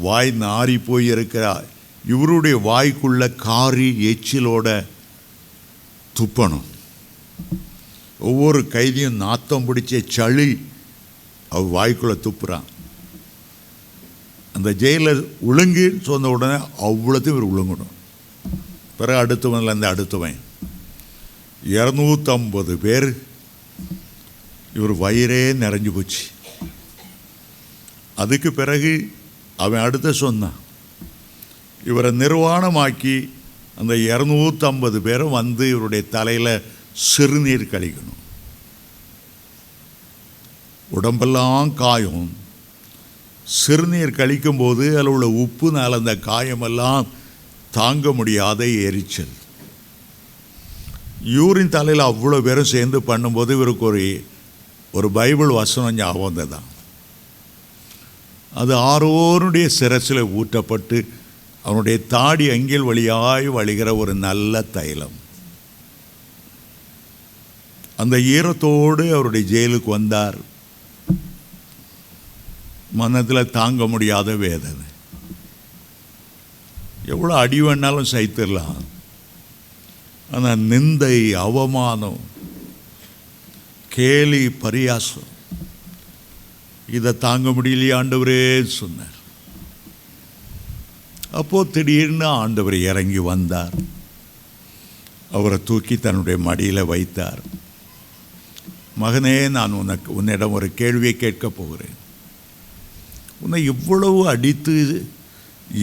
Speaker 1: வாய் நாறி போய் இருக்கிறார். இவருடைய வாய்க்குள்ள காரி எச்சிலோட துப்பணும். ஒவ்வொரு கைதியும் நாத்தம் பிடிச்ச சளி அவர் வாய்க்குள்ளே துப்புறான். அந்த ஜெயிலில் ஒழுங்குன்னு சொன்ன உடனே அவ்வளோத்தையும் இவர் ஒழுங்கணும். பிறகு அடுத்தவன்லேருந்து அடுத்தவன் 250 பேர். இவர் வயிறே நிறைஞ்சு போச்சு. அதுக்கு பிறகு அவன் அடுத்த சொன்னான், இவரை நிர்வாணமாக்கி அந்த 250 பேரும் வந்து இவருடைய தலையில் சிறுநீர் கழிக்கணும். உடம்பெல்லாம் காயம். சிறுநீர் கழிக்கும்போது அதில் உள்ள உப்புனால் அந்த காயமெல்லாம் தாங்க முடியாத எரிச்சல். யூரின் தலையில் அவ்வளோ பேரும் சேர்ந்து பண்ணும்போது இவருக்கு ஒரு பைபிள் வசனம் ஞாபகம் வந்ததான். அது ஆரோனுடைய சிரசில் ஊற்றப்பட்டு அவனுடைய தாடி அங்கில் வழியாய் வழிகிற ஒரு நல்ல தைலம். அந்த ஈரத்தோடு அவருடைய ஜெயிலுக்கு வந்தார். மனத்தில் தாங்க முடியாத வேதனை. எவ்வளோ அடி வேணாலும் சைத்திடலாம், ஆனால் நிந்தை, அவமானம், கேலி, பரியாசம் இதை தாங்க முடியலையே ஆண்டவரே சொன்னார். அப்போது திடீர்னு ஆண்டவர் இறங்கி வந்தார். அவரை தூக்கி தன்னுடைய மடியில் வைத்தார். மகனே, நான் உன்னிடம் ஒரு கேள்வியை கேட்கப் போகிறேன். உன்னை இவ்வளவு அடித்து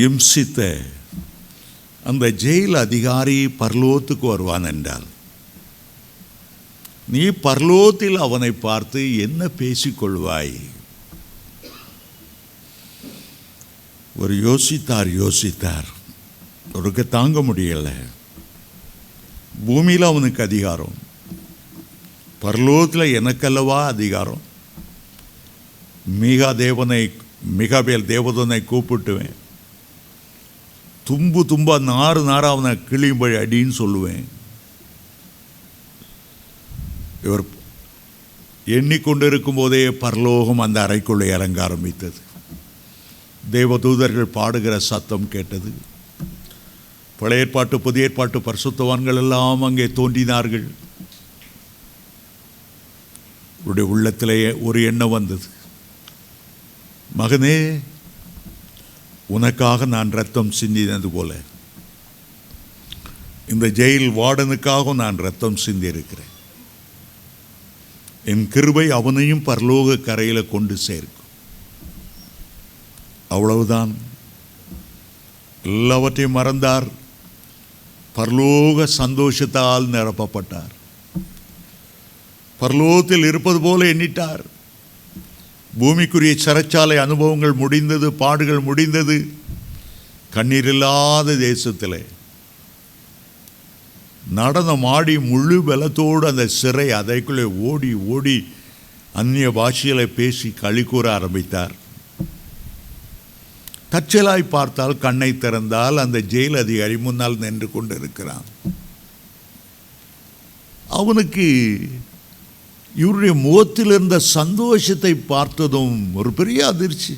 Speaker 1: இம்சித்த அந்த ஜெயில் அதிகாரி பரலோகத்துக்கு வருவான் என்றால், நீ பரலோகத்தில் அவனை பார்த்து என்ன பேசிக்கொள்வாய்? ஒரு யோசித்தார். அவருக்கு தாங்க முடியலை. பூமியில் அவனுக்கு அதிகாரம், பரலோகத்தில் எனக்கல்லவா அதிகாரம். மிகாபேல் தேவதனை கூப்பிட்டுவேன். தும்பா நாறு அவனை கிளியும்படி அடின்னு சொல்லுவேன். இவர் எண்ணிக்கொண்டிருக்கும் போதே பரலோகம் அந்த அறைக்குள்ளே இறங்க ஆரம்பித்தது. தேவதூதர்கள் பாடுகிற சத்தம் கேட்டது. பழைய ஏற்பாட்டு புதிய ஏற்பாட்டு பரிசுத்தவான்கள் எல்லாம் அங்கே தோன்றினார்கள். அவருடைய உள்ளத்திலே ஒரு எண்ணம் வந்தது, மகனே, உனக்காக நான் ரத்தம் சிந்தினது போல இந்த ஜெயில் வார்டனுக்காக நான் ரத்தம் சிந்தி இருக்கிறேன். என் கிருபை அவனையும் பரலோக கரையில் கொண்டு சேர்க்கும். அவ்வளவுதான். எல்லாவற்றையும் மறந்தார். பரலோக சந்தோஷத்தால் நிரப்பப்பட்டார். பரலோகத்தில் இருப்பது போல எண்ணிட்டார். பூமிக்குரிய சிறைச்சாலை அனுபவங்கள் முடிந்தது, பாடுகள் முடிந்தது. கண்ணீரில்லாத தேசத்தில் நடனம் ஆடி முழு பலத்தோடு அந்த சிறை அதைக்குள்ளே ஓடி அந்நிய பாஷைகளை பேசி களி கூற ஆரம்பித்தார். தற்செயலாய் பார்த்தால், கண்ணை திறந்தால் அந்த ஜெயில் அதிகாரி முன்னால் நின்று கொண்டு இருக்கிறான். அவனுக்கு இவருடைய முகத்தில் இருந்த சந்தோஷத்தை பார்த்ததும் ஒரு பெரிய அதிர்ச்சி.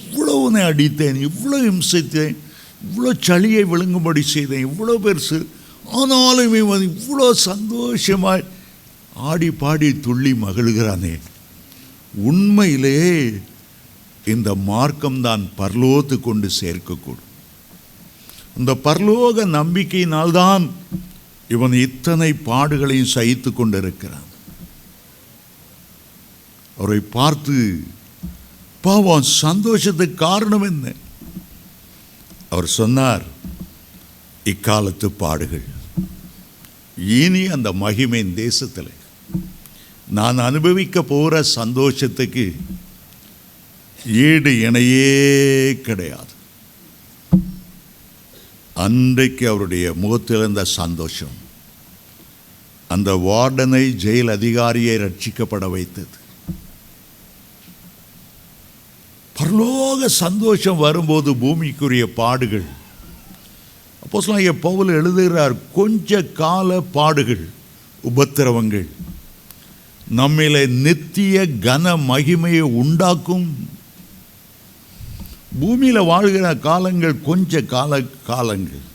Speaker 1: இவ்வளவு அடித்தேன், இவ்வளோ இம்சித்தேன், இவ்வளோ சளியை விழுங்கும்படி செய்தேன், இவ்வளோ பெருசு, ஆனாலும் இவன் இவ்வளோ சந்தோஷமாய் ஆடி பாடி துள்ளி மகிழ்கிறானே. உண்மையிலே இந்த மார்க்கம்தான் பரலோகத்து கொண்டு சேர்க்கக்கூடும். இந்த பரலோக நம்பிக்கையினால்தான் இவன் இத்தனை பாடுகளையும் சகித்து கொண்டிருக்கிறான். அவரை பார்த்து, பாவம், சந்தோஷத்துக்கு காரணம் என்ன? அவர் சொன்னார், இக்காலத்து பாடுகள். இனி அந்த மகிமையின் தேசத்தில் நான் அனுபவிக்க போகிற சந்தோஷத்துக்கு ஈடு இணையே கிடையாது. அன்றைக்கு அவருடைய முகத்தில் இருந்த சந்தோஷம் அந்த வார்டனை, ஜெயில் அதிகாரியை ரட்சிக்கப்பட வைத்தது. பரலோக சந்தோஷம் வரும்போது பூமிக்குரிய பாடுகள் அப்போஸ்தலனாகிய பவுல் எழுதுகிறார், கொஞ்ச கால பாடுகள் உபத்திரவங்கள் நம்மிலே நித்திய கன மகிமையை உண்டாக்கும். பூமியில் வாழ்கிற காலங்கள் கொஞ்ச காலங்கள்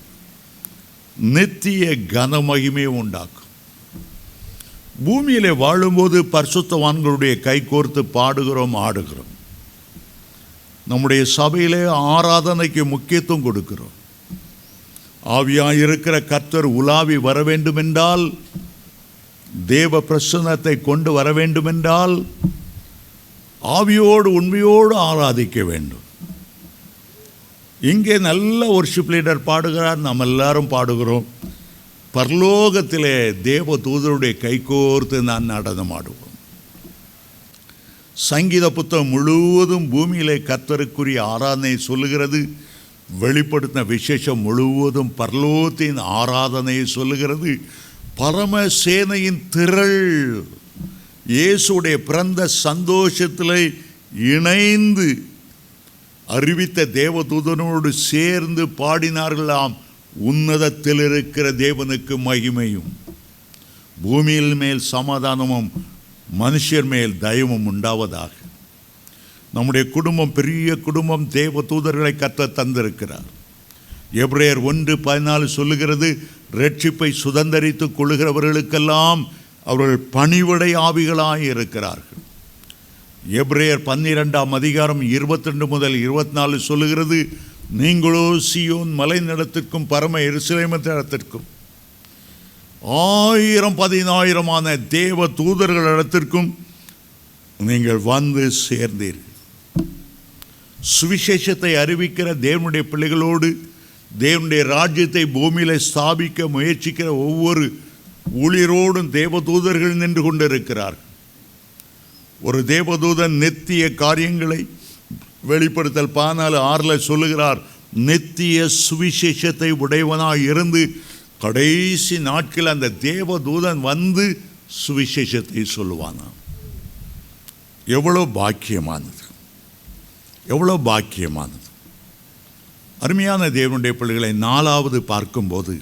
Speaker 1: நித்திய கன மகிமையை உண்டாக்கும். பூமியிலே வாழும்போது பரிசுத்தவான்களுடைய கை கோர்த்து பாடுகிறோம், ஆடுகிறோம். நம்முடைய சபையிலே ஆராதனைக்கு முக்கியத்துவம் கொடுக்கிறோம். ஆவியாயிருக்கிற கர்த்தர் உலாவி வர வேண்டுமென்றால், தேவ பிரசன்னத்தை கொண்டு வர வேண்டுமென்றால் ஆவியோடு உண்மையோடு ஆராதிக்க வேண்டும். இங்கே நல்ல வொர்ஷிப் லீடர் பாடுகிறார், நாம் எல்லாரும் பாடுகிறோம். பரலோகத்திலே தேவ தூதருடைய கைகோர்த்து நான் நடனமாடுவோம். சங்கீத புத்தகம் முழுவதும் பூமியிலே கர்த்தருக்குரிய ஆராதனை சொல்லுகிறது. வெளிப்படுத்தின விசேஷம் முழுவதும் பரலோகத்தின் ஆராதனையை சொல்லுகிறது. பரமசேனையின் திரள் இயேசுடைய பிறந்த சந்தோஷத்தில் இணைந்து அறிவித்த தேவதூதனோடு சேர்ந்து பாடினார்களாம், உன்னதத்தில் இருக்கிற தேவனுக்கு மகிமையும், பூமியில் மேல் சமாதானமும், மனுஷர் மேல் தயவும் உண்டாவதாக. நம்முடைய குடும்பம் பெரிய குடும்பம், தேவ தூதர்களை கர்த்தர் தந்திருக்கிறார். எபிரேயர் 1:14 சொல்லுகிறது, ரட்சிப்பை சுதந்தரித்துக் கொள்ளுகிறவர்களுக்கெல்லாம் அவர்கள் பணிவிடை ஆவிகளாய் இருக்கிறார்கள். எபிரேயர் 12:22 முதல் 24 சொல்லுகிறது, நீங்களோ சீயோன் மலைநிலத்திற்கும் பரம எருசலேமிடத்திற்கும் 1000-10,000 தேவ தூதர்களிடத்திற்கும் நீங்கள் வந்து சேர்ந்தீர்கள். சுவிசேஷத்தை அறிவிக்கிற தேவனுடைய பிள்ளைகளோடு தேவனுடைய ராஜ்யத்தை பூமியில ஸ்தாபிக்க முயற்சிக்கிற ஒவ்வொரு ஊழியரோடும் தேவதூதர்கள் நின்று கொண்டிருக்கிறார்கள். ஒரு தேவதூதன் நித்திய காரியங்களை வெளிப்படுத்தல் 14:6 சொல்லுகிறார், நித்திய சுவிசேஷத்தை உடையவனாய் இருந்து கடைசி நாட்கள் அந்த தேவதூதன் வந்து சுவிசேஷத்தை சொல்லுவானாம். எவ்வளோ பாக்கியமானது, எவ்வளோ பாக்கியமானது. அருமையான தேவனுடைய பிள்ளைகளை, 4வது பார்க்கும்போது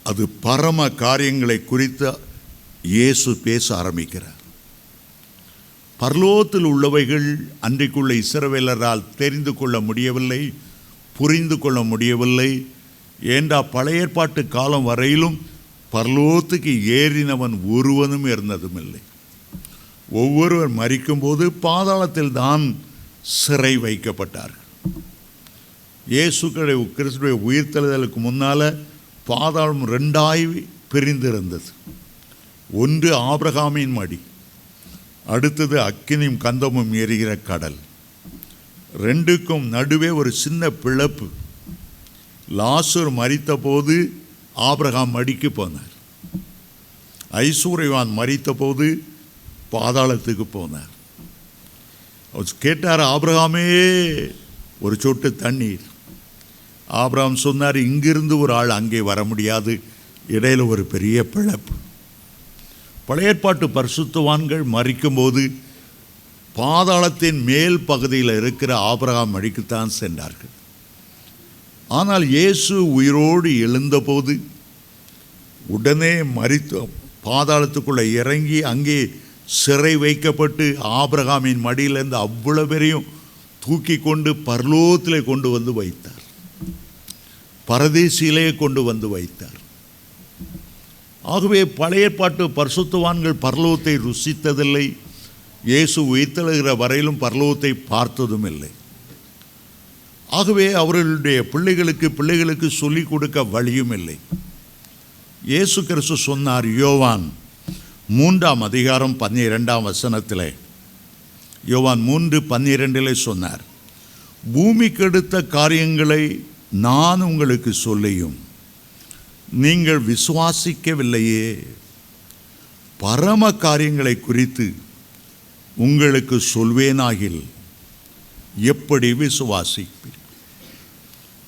Speaker 1: அது பரம காரியங்களை குறித்து இயேசு பேச ஆரம்பிக்கிறார். பரலோகத்தில் உள்ளவைகள் அன்றைக்குள்ள இஸ்ரவேலரால் தெரிந்து கொள்ள முடியவில்லை, புரிந்து கொள்ள முடியவில்லை. ஏண்டா பழைய ஏற்பாட்டு காலம் வரையிலும் பரலோகத்துக்கு ஏறினவன் ஒருவனும் இருந்ததும் இல்லை. ஒவ்வொருவர் மரிக்கும்போது பாதாளத்தில் தான் சிறை வைக்கப்பட்டார்கள். இயேசு கிறிஸ்துடைய உயிர்த்தெழுதலுக்கு முன்னால் பாதாளம் 2ஆய் பிரிந்திருந்தது. ஒன்று ஆபிரகாமின் மடி, அடுத்தது அக்கினியும் கந்தமும் எரிகிற கடல். 2க்கும் நடுவே ஒரு சின்ன பிளப்பு. லாசர் மரித்த போது ஆபிரகாம் மடிக்கு போனார். ஐஸ்வர்யவான் மரித்த போது பாதாளத்துக்கு போனார். அவர் கேட்டார், ஆபிரகாமே ஒரு சொட்டு தண்ணீர். ஆபிரகாம் சொன்னார், இங்கிருந்து ஒரு ஆள் அங்கே வர முடியாது, இடையில் ஒரு பெரிய பிளப்பு. பழைய ஏற்பாட்டு பரிசுத்தவான்கள் மரிக்கும்போது பாதாளத்தின் மேல் பகுதியில் இருக்கிற ஆபிரகாம் மடிக்குத்தான் சென்றார்கள். ஆனால் இயேசு உயிரோடு எழுந்தபோது உடனே மரித்து பாதாளத்துக்குள்ளே இறங்கி அங்கே சிறை வைக்கப்பட்டு ஆபிரகாமின் மடியிலிருந்து அவ்வளவு பேரையும் தூக்கி கொண்டு பரலோகத்திலே கொண்டு வந்து வைத்தார், பரதேசியிலே கொண்டு வந்து வைத்தார். ஆகவே பழைய ஏற்பாட்டு பரிசுத்தவான்கள் பரலோகத்தை ருசித்ததில்லை. இயேசு உயிர்த்தெழுகிற வரையிலும் பரலோகத்தை பார்த்ததும் இல்லை. ஆகவே அவர்களுடைய பிள்ளைகளுக்கு சொல்லிக் கொடுக்க வழியும் இல்லை. இயேசு கிறிஸ்து சொன்னார், யோவான் 3:12 யோவான் 3:12 சொன்னார், பூமிக்கு அடுத்த காரியங்களை நான் உங்களுக்கு சொல்லியும் நீங்கள் விசுவாசிக்கவில்லையே, பரம காரியங்களை குறித்து உங்களுக்கு சொல்வேனாகில் எப்படி விசுவாசிப்பீர்?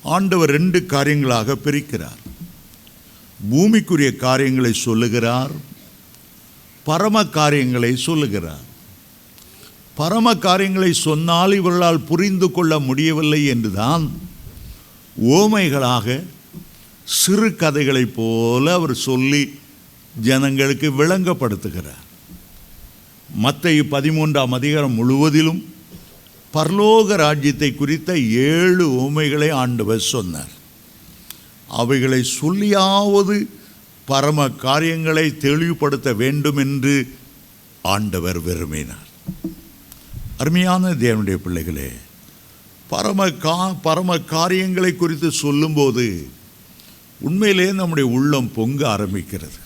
Speaker 1: ஆண்டவர் 2 காரியங்களாக பிரிக்கிறார். பூமிக்குரிய காரியங்களை சொல்லுகிறார், பரம காரியங்களை சொல்லுகிறார். பரம காரியங்களை சொன்னால் இவர்களால் புரிந்து கொள்ள முடியவில்லை என்றுதான் ஓமைகளாக சிறு கதைகளைப் போல அவர் சொல்லி ஜனங்களுக்கு விளங்கப்படுத்துகிறார். மத்தேயு 13ஆம் அதிகாரம் முழுவதிலும் பரலோக ராஜ்யத்தை குறித்த 7 உவமைகளை ஆண்டவர் சொன்னார். அவைகளை சொல்லியாவது பரம காரியங்களை தெளிவுபடுத்த வேண்டும் என்று ஆண்டவர் விரும்பினார். அருமையான தேவனுடைய பிள்ளைகளே, பரம காரியங்களை குறித்து சொல்லும்போது உண்மையிலே நம்முடைய உள்ளம் பொங்க ஆரம்பிக்கிறது.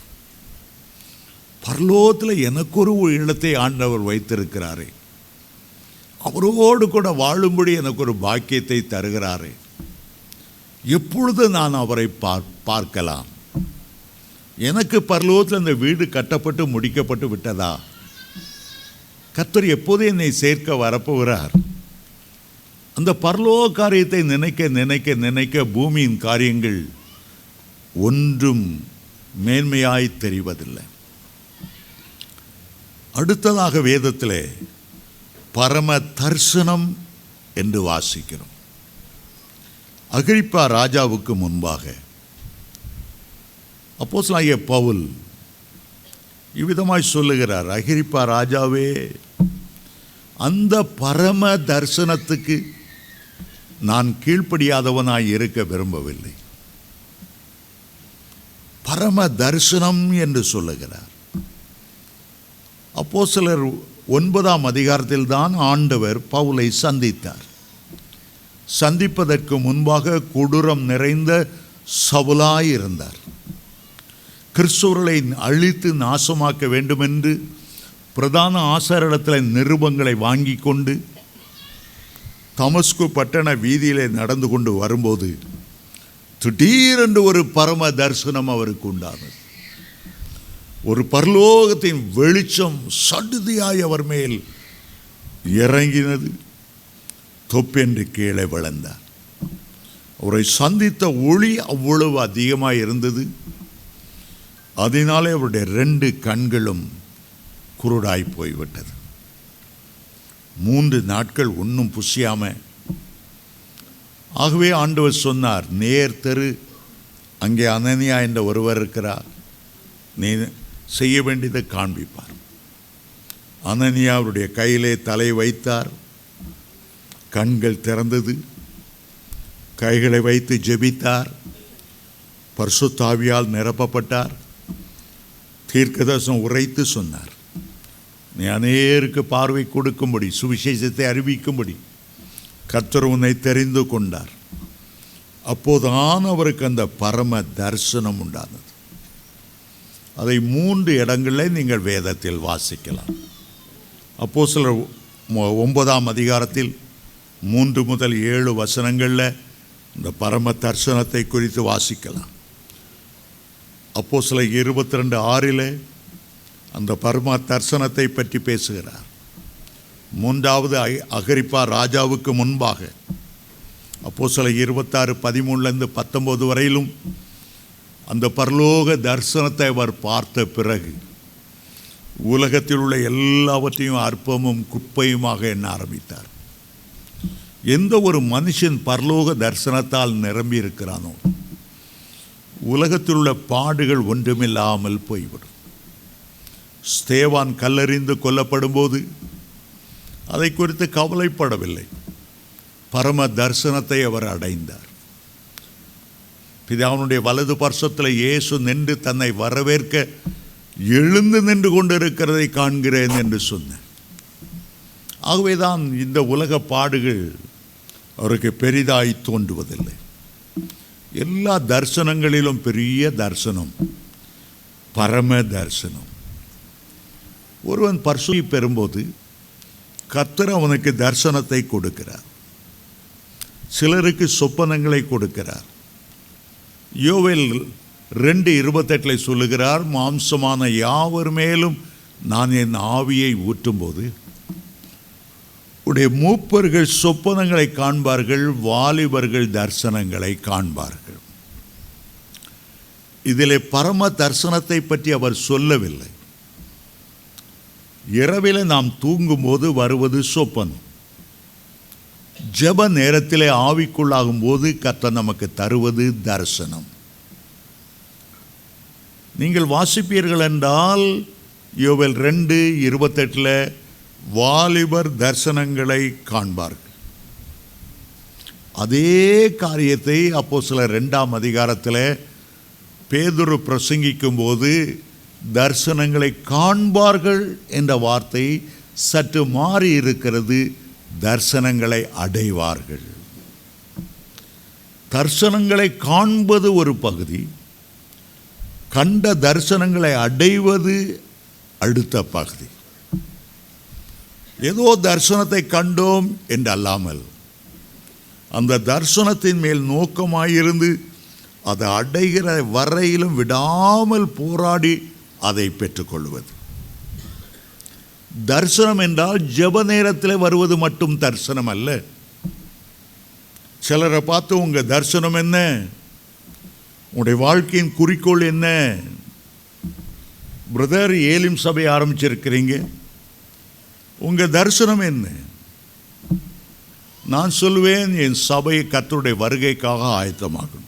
Speaker 1: பரலோகத்தில் எனக்கு ஒரு இடத்தை ஆண்டவர் வைத்திருக்கிறாரே, அவரோடு கூட வாழும்படி எனக்கு ஒரு பாக்கியத்தை தருகிறாரே, எப்பொழுது நான் அவரை பார்க்கலாம்? எனக்கு பரலோகத்தில் இந்த வீடு கட்டப்பட்டு முடிக்கப்பட்டு விட்டதா? கர்த்தர் எப்போது என்னை சேர்க்க வரப்போகிறார்? அந்த பரலோக காரியத்தை நினைக்க நினைக்க நினைக்க பூமியின் காரியங்கள் ஒன்றும் மேன்மையாய் தெரிவதில்லை. அடுத்ததாக வேதத்திலே பரம தரிசனம் என்று வாசிக்கிறோம். அகிரிப்பா ராஜாவுக்கு முன்பாக அப்போஸ்தலனாகிய பவுல் இவ்விதமாய் சொல்லுகிறார், அகிரிப்பா ராஜாவே, அந்த பரம தரிசனத்துக்கு நான் கீழ்ப்படியாதவனாய் இருக்க விரும்பவில்லை. பரம தரிசனம் என்று சொல்லுகிறார். அப்போஸ்தலர் 9ஆம் அதிகாரத்தில் தான் ஆண்டவர் பவுலை சந்தித்தார். சந்திப்பதற்கு முன்பாக கொடூரம் நிறைந்த சவுலாய் இருந்தார். கிறிஸ்தவர்களை அழித்து நாசமாக்க வேண்டுமென்று பிரதான ஆசாரிடத்தில் நிருபங்களை வாங்கி கொண்டு தமஸ்கு பட்டண வீதியிலே நடந்து கொண்டு வரும்போது திடீரென்று ஒரு பரம தரிசனம் அவருக்கு உண்டானது. ஒரு பரலோகத்தின் வெளிச்சம் சடுதியாய் அவர் மேல் இறங்கினது. தொப்பென்று கீழே விழுந்தார். அவரை சந்தித்த ஒளி அவ்வளவு அதிகமாக இருந்தது. அதனாலே அவருடைய 2 கண்களும் குருடாய் போய்விட்டது. 3 நாட்கள் ஒன்றும் புசியாம. ஆகவே ஆண்டவர் சொன்னார், நேர் தெரு, அங்கே அனனியா என்ற ஒருவர் இருக்கிறார், நீ செய்ய வேண்டியதை காண்பிப்பார். அனனியா அவருடைய கையிலே தலை வைத்தார். கண்கள் திறந்தது. கைகளை வைத்து ஜெபித்தார். பரிசுத்த ஆவியால் நிரப்பப்பட்டார். தீர்க்கதரிசனம் உரைத்து சொன்னார், நீ அநேருக்கு பார்வை கொடுக்கும்படி, சுவிசேஷத்தை அறிவிக்கும்படி கர்த்தர் உன்னை தெரிந்து கொண்டார். அப்போதான் அவருக்கு அந்த பரம தரிசனம் உண்டானது. அதை 3 இடங்களில் நீங்கள் வேதத்தில் வாசிக்கலாம். அப்போஸ்தலர் 9ஆம் அதிகாரத்தில் 3 முதல் 7 வசனங்களில் இந்த பரம தரிசனத்தை குறித்து வாசிக்கலாம். அப்போஸ்தலர் 22:6 அந்த பரம தரிசனத்தை பற்றி பேசுகிறார். 3வது அகிரிப்பா ராஜாவுக்கு முன்பாக அப்போஸ்தலர் 26:13-19 வரையிலும் அந்த பரலோக தரிசனத்தை அவர் பார்த்த பிறகு உலகத்தில் உள்ள எல்லாவற்றையும் அற்பமும் குப்பையுமாக எண்ண ஆரம்பித்தார். எந்த ஒரு மனுஷன் பரலோக தரிசனத்தால் நிரம்பி இருக்கிறானோ உலகத்தில் உள்ள பாடுகள் ஒன்றுமில்லாமல் போய்விடும். ஸ்தேவான் கல்லெறிந்து கொல்லப்படும் போது அதை குறித்து கவலைப்படவில்லை. பரம தரிசனத்தை அவர் அடைந்தார். பிதாவுடைய வலது பார்சத்தில் இயேசு நின்று தன்னை வரவேற்க எழுந்து நின்று கொண்டிருக்கிறதை காண்கிறேன் என்று சொன்னார். ஆகவேதான் இந்த உலக பாடுகள் அவருக்கு பெரிதாய் தோன்றுவதில்லை. எல்லா தரிசனங்களிலும் பெரிய தரிசனம் பரம தரிசனம். ஒருவன் பரிசுத்தத்தை பெறும்போது கர்த்தர் அவனுக்கு தரிசனத்தை கொடுக்கிறார். சிலருக்கு சொப்பனங்களை கொடுக்கிறார். யோவேல் 2:28 சொல்லுகிறார், மாம்சமான யாவர் மேலும் நான் என் ஆவியை ஊற்றும்போது உடைய மூப்பர்கள் சொப்பனங்களை காண்பார்கள், வாலிபர்கள் தரிசனங்களை காண்பார்கள். இதிலே பரம தரிசனத்தை பற்றி அவர் சொல்லவில்லை. இரவில் நாம் தூங்கும்போது வருவது சொப்பனம். ஜெப நேரத்திலே ஆவிக்குள்ளாகும் போது கர்த்தர் நமக்கு தருவது தரிசனம். நீங்கள் வாசிப்பீர்கள் என்றால் யோவேல் 2:28 வாலிபர் தரிசனங்களை காண்பார்கள். அதே காரியத்தை அப்போஸ்தலர் 2ஆம் அதிகாரத்தில் பேதுரு பிரசங்கிக்கும் போது தரிசனங்களை காண்பார்கள் என்ற வார்த்தை சற்று மாறி இருக்கிறது. தரிசனங்களை அடைவார்கள். தரிசனங்களை காண்பது ஒரு பகுதி, கண்ட தரிசனங்களை அடைவது அடுத்த பகுதி. ஏதோ தரிசனத்தை கண்டோம் என்று அல்லாமல் அந்த தரிசனத்தின் மேல் நோக்கமாயிருந்து அதை அடைகிற வரையிலும் விடாமல் போராடி அதை பெற்றுக்கொள்வது. தரிசனம் என்றால் ஜெப நேரத்தில் வருவது மட்டும் தரிசனம் அல்ல. சிலரை பார்த்து உங்கள் தரிசனம் என்ன, உங்களுடைய வாழ்க்கையின் குறிக்கோள் என்ன, பிரதர் ஏலிம் சபை ஆரம்பிச்சிருக்கிறீங்க, உங்கள் தரிசனம் என்ன? நான் சொல்லுவேன், என் சபையை கர்த்தருடைய வருகைக்காக ஆயத்தமாகணும்.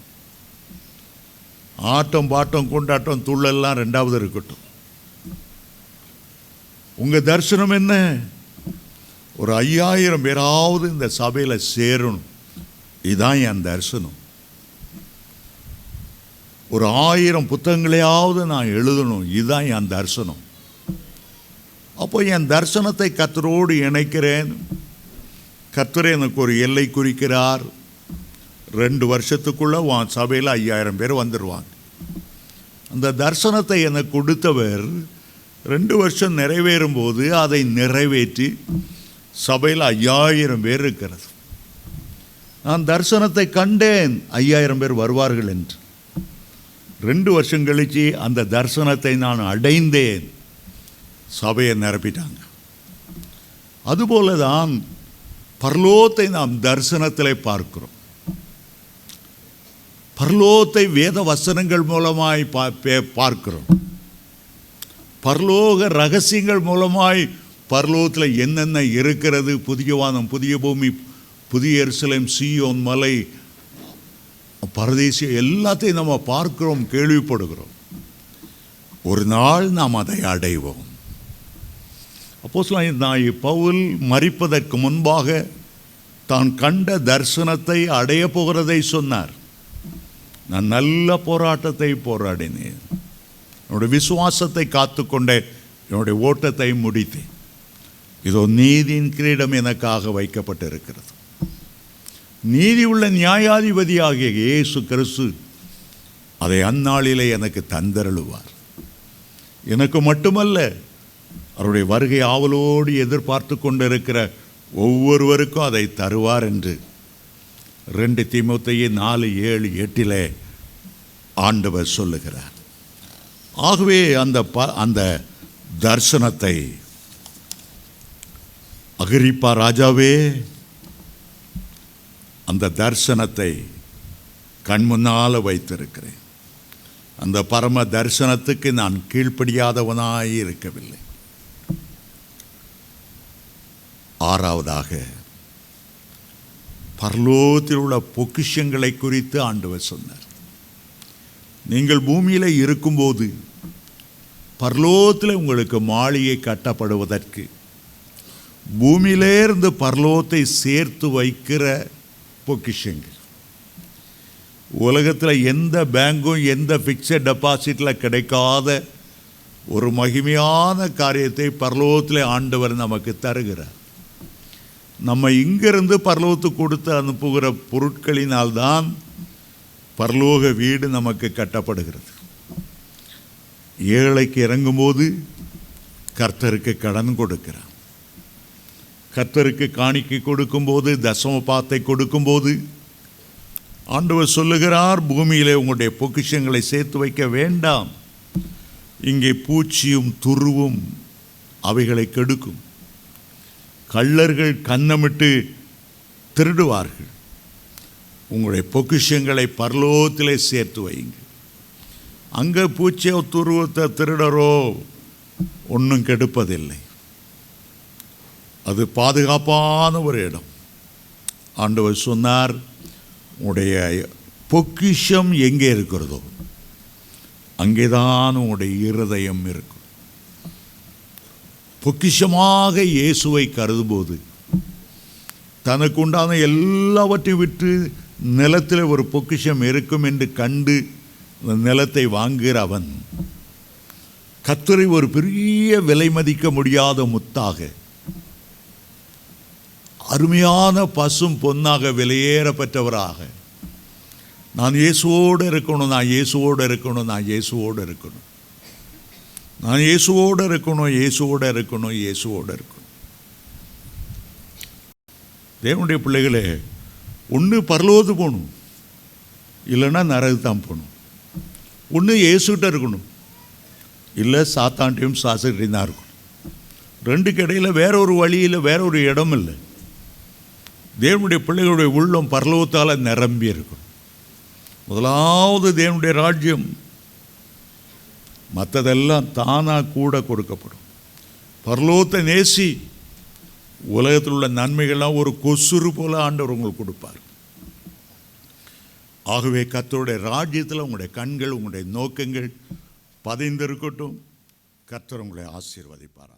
Speaker 1: ஆட்டம் பாட்டம் கொண்டாட்டம் துள்ளெல்லாம் ரெண்டாவது இருக்கட்டும். உங்கள் தரிசனம் என்ன? ஒரு 5000 பேராவது இந்த சபையில் சேரணும். இதுதான் என் தரிசனம். ஒரு 1000 புத்தகங்களையாவது நான் எழுதணும். இதுதான் என் தரிசனம். அப்போ என் தரிசனத்தை கர்த்தரோடு இணைக்கிறேன். கர்த்தர் எனக்கு ஒரு எல்லை குறிக்கிறார். 2 வருஷத்துக்குள்ளே உன் சபையில் 5000 பேர் வந்துடுவாங்க. அந்த தரிசனத்தை எனக்கு கொடுத்தவர் 2 வருஷம் நிறைவேறும் போது அதை நிறைவேற்றி சபையில் 5000 பேர் இருக்கிறது. நான் தரிசனத்தை கண்டேன், 5000 பேர் வருவார்கள் என்று. 2 வருஷம் கழித்து அந்த தரிசனத்தை நான் அடைந்தேன், சபையை நிரப்பிட்டாங்க. அதுபோல தான் பரலோகத்தை நாம் தரிசனத்திலே பார்க்கிறோம். பரலோகத்தை வேத வசனங்கள் மூலமாய் பார்க்கிறோம். பரலோக ரகசியங்கள் மூலமாய் பரலோகத்தில் என்னென்ன இருக்கிறது, புதிய வானம், புதிய பூமி, புதிய எருசலேம், சீயோன் மலை, பரதேசி, எல்லாத்தையும் நம்ம பார்க்கிறோம், கேள்விப்படுகிறோம். ஒரு நாள் நாம் அதை அடைவோம். அப்போஸ்தலனாகிய பவுல் மரிப்பதற்கு முன்பாக தான் கண்ட தரிசனத்தை அடைய போகிறதை சொன்னார். நான் நல்ல போராட்டத்தை போராடினேன், என்னுடைய விசுவாசத்தை காத்துக்கொண்டேன், என்னுடைய ஓட்டத்தை முடித்தேன். இதோ நீதியின் கிரீடம் எனக்காக வைக்கப்பட்டிருக்கிறது. நீதி உள்ள நியாயாதிபதியாகிய இயேசு கிறிஸ்து அதை அந்நாளிலே எனக்கு தந்தருளுவார். எனக்கு மட்டுமல்ல, அவருடைய வருகை ஆவலோடு எதிர்பார்த்து கொண்டிருக்கிற ஒவ்வொருவருக்கும் அதை தருவார் என்று 2 தீமோத்தேயு 4:7-8 ஆண்டவர் சொல்லுகிறார். ஆகவே அந்த தரிசனத்தை அகிரிப்பா ராஜாவே, அந்த தரிசனத்தை கண் முன்னால் வைத்திருக்கிறேன். அந்த பரம தரிசனத்துக்கு நான் கீழ்ப்படியாதவனாய் இருக்கவில்லை. 6வதாக பரலோகத்தில் உள்ள பொக்கிஷங்களை குறித்து ஆண்டவர் சொன்னார். நீங்கள் பூமியில் இருக்கும்போது பரலோகத்தில் உங்களுக்கு மாளிகை கட்டப்படுவதற்கு பூமியிலேருந்து பரலோகத்தை சேர்த்து வைக்கிற பொக்கிஷங்கள். உலகத்தில் எந்த பேங்கும் எந்த ஃபிக்ஸட் டெபாசிட்டில் கிடைக்காத ஒரு மகிமையான காரியத்தை பரலோகத்தில் ஆண்டவர் நமக்கு தருகிறார். நம்ம இங்கிருந்து பரலோகத்துக்கு கொடுத்து அனுப்புகிற பொருட்களினால்தான் பரலோக வீடு நமக்கு கட்டப்படுகிறது. ஏழைக்கு இறங்கும்போது கர்த்தருக்கு கடன் கொடுக்கிறார். கர்த்தருக்கு காணிக்கை கொடுக்கும்போது, தசமபாத்தை கொடுக்கும்போது ஆண்டவர் சொல்லுகிறார், பூமியிலே உங்களுடைய பொக்கிஷங்களை சேர்த்து வைக்க வேண்டாம். இங்கே பூச்சியும் துருவும் அவைகளை கெடுக்கும், கள்ளர்கள் கன்னமிட்டு திருடுவார்கள். உங்களுடைய பொக்கிஷங்களை பரலோகத்திலே சேர்த்து வைங்க. அங்கே பூச்சியோ துருவத்தை திருடரோ ஒன்றும் கெடுப்பதில்லை. அது பாதுகாப்பான ஒரு இடம். ஆண்டவர் சொன்னார், உடைய பொக்கிஷம் எங்கே இருக்கிறதோ அங்கேதான் உங்களுடைய இருதயம் இருக்கும். பொக்கிஷமாக இயேசுவை கருதும்போது தனக்கு உண்டான எல்லாவற்றையும் விட்டு நிலத்தில் ஒரு பொக்கிஷம் இருக்கும் என்று கண்டு அந்த நிலத்தை வாங்குகிற அவன் கர்த்தரை ஒரு பெரிய விலை மதிக்க முடியாத முத்தாக, அருமையான பசும் பொன்னாக விலையேறப்பட்டவராக, நான் இயேசுவோடு இருக்கணும், நான் இயேசுவோடு இருக்கணும், நான் இயேசுவோடு இருக்கணும், நான் இயேசுவோடு இருக்கணும், இயேசுவோடு இருக்கணும், இயேசுவோடு இருக்கணும். தேவனுடைய பிள்ளைகளே, ஒன்று பரலோகத்துக்கு போகணும், இல்லைன்னா நரகத்துக்கு தான் போகணும். ஒன்று இயேசுகிட்ட இருக்கணும், இல்லை சாத்தான்ட்டையும் சாஸ்திரியும் தான் இருக்கணும். ரெண்டுக்கு இடையில் வேற ஒரு வழியில் வேற ஒரு இடம் இல்லை. தேவனுடைய பிள்ளைகளுடைய உள்ளம் பரலோகத்தால் நிரம்பி இருக்கும். முதலாவது தேவனுடைய ராஜ்யம், மற்றதெல்லாம் தானாக கூட கொடுக்கப்படும். பரலோகத்தை நேசி, உலகத்தில் உள்ள நன்மைகள்லாம் ஒரு கொசுறு போல ஆண்டவர் உங்களுக்கு கொடுப்பார். ஆகவே கர்த்தருடைய ராஜ்யத்தில் உங்களுடைய கண்கள், உங்களுடைய நோக்கங்கள் பதிந்திருக்கட்டும். கர்த்தர் உங்களை ஆசீர்வதிப்பாரா.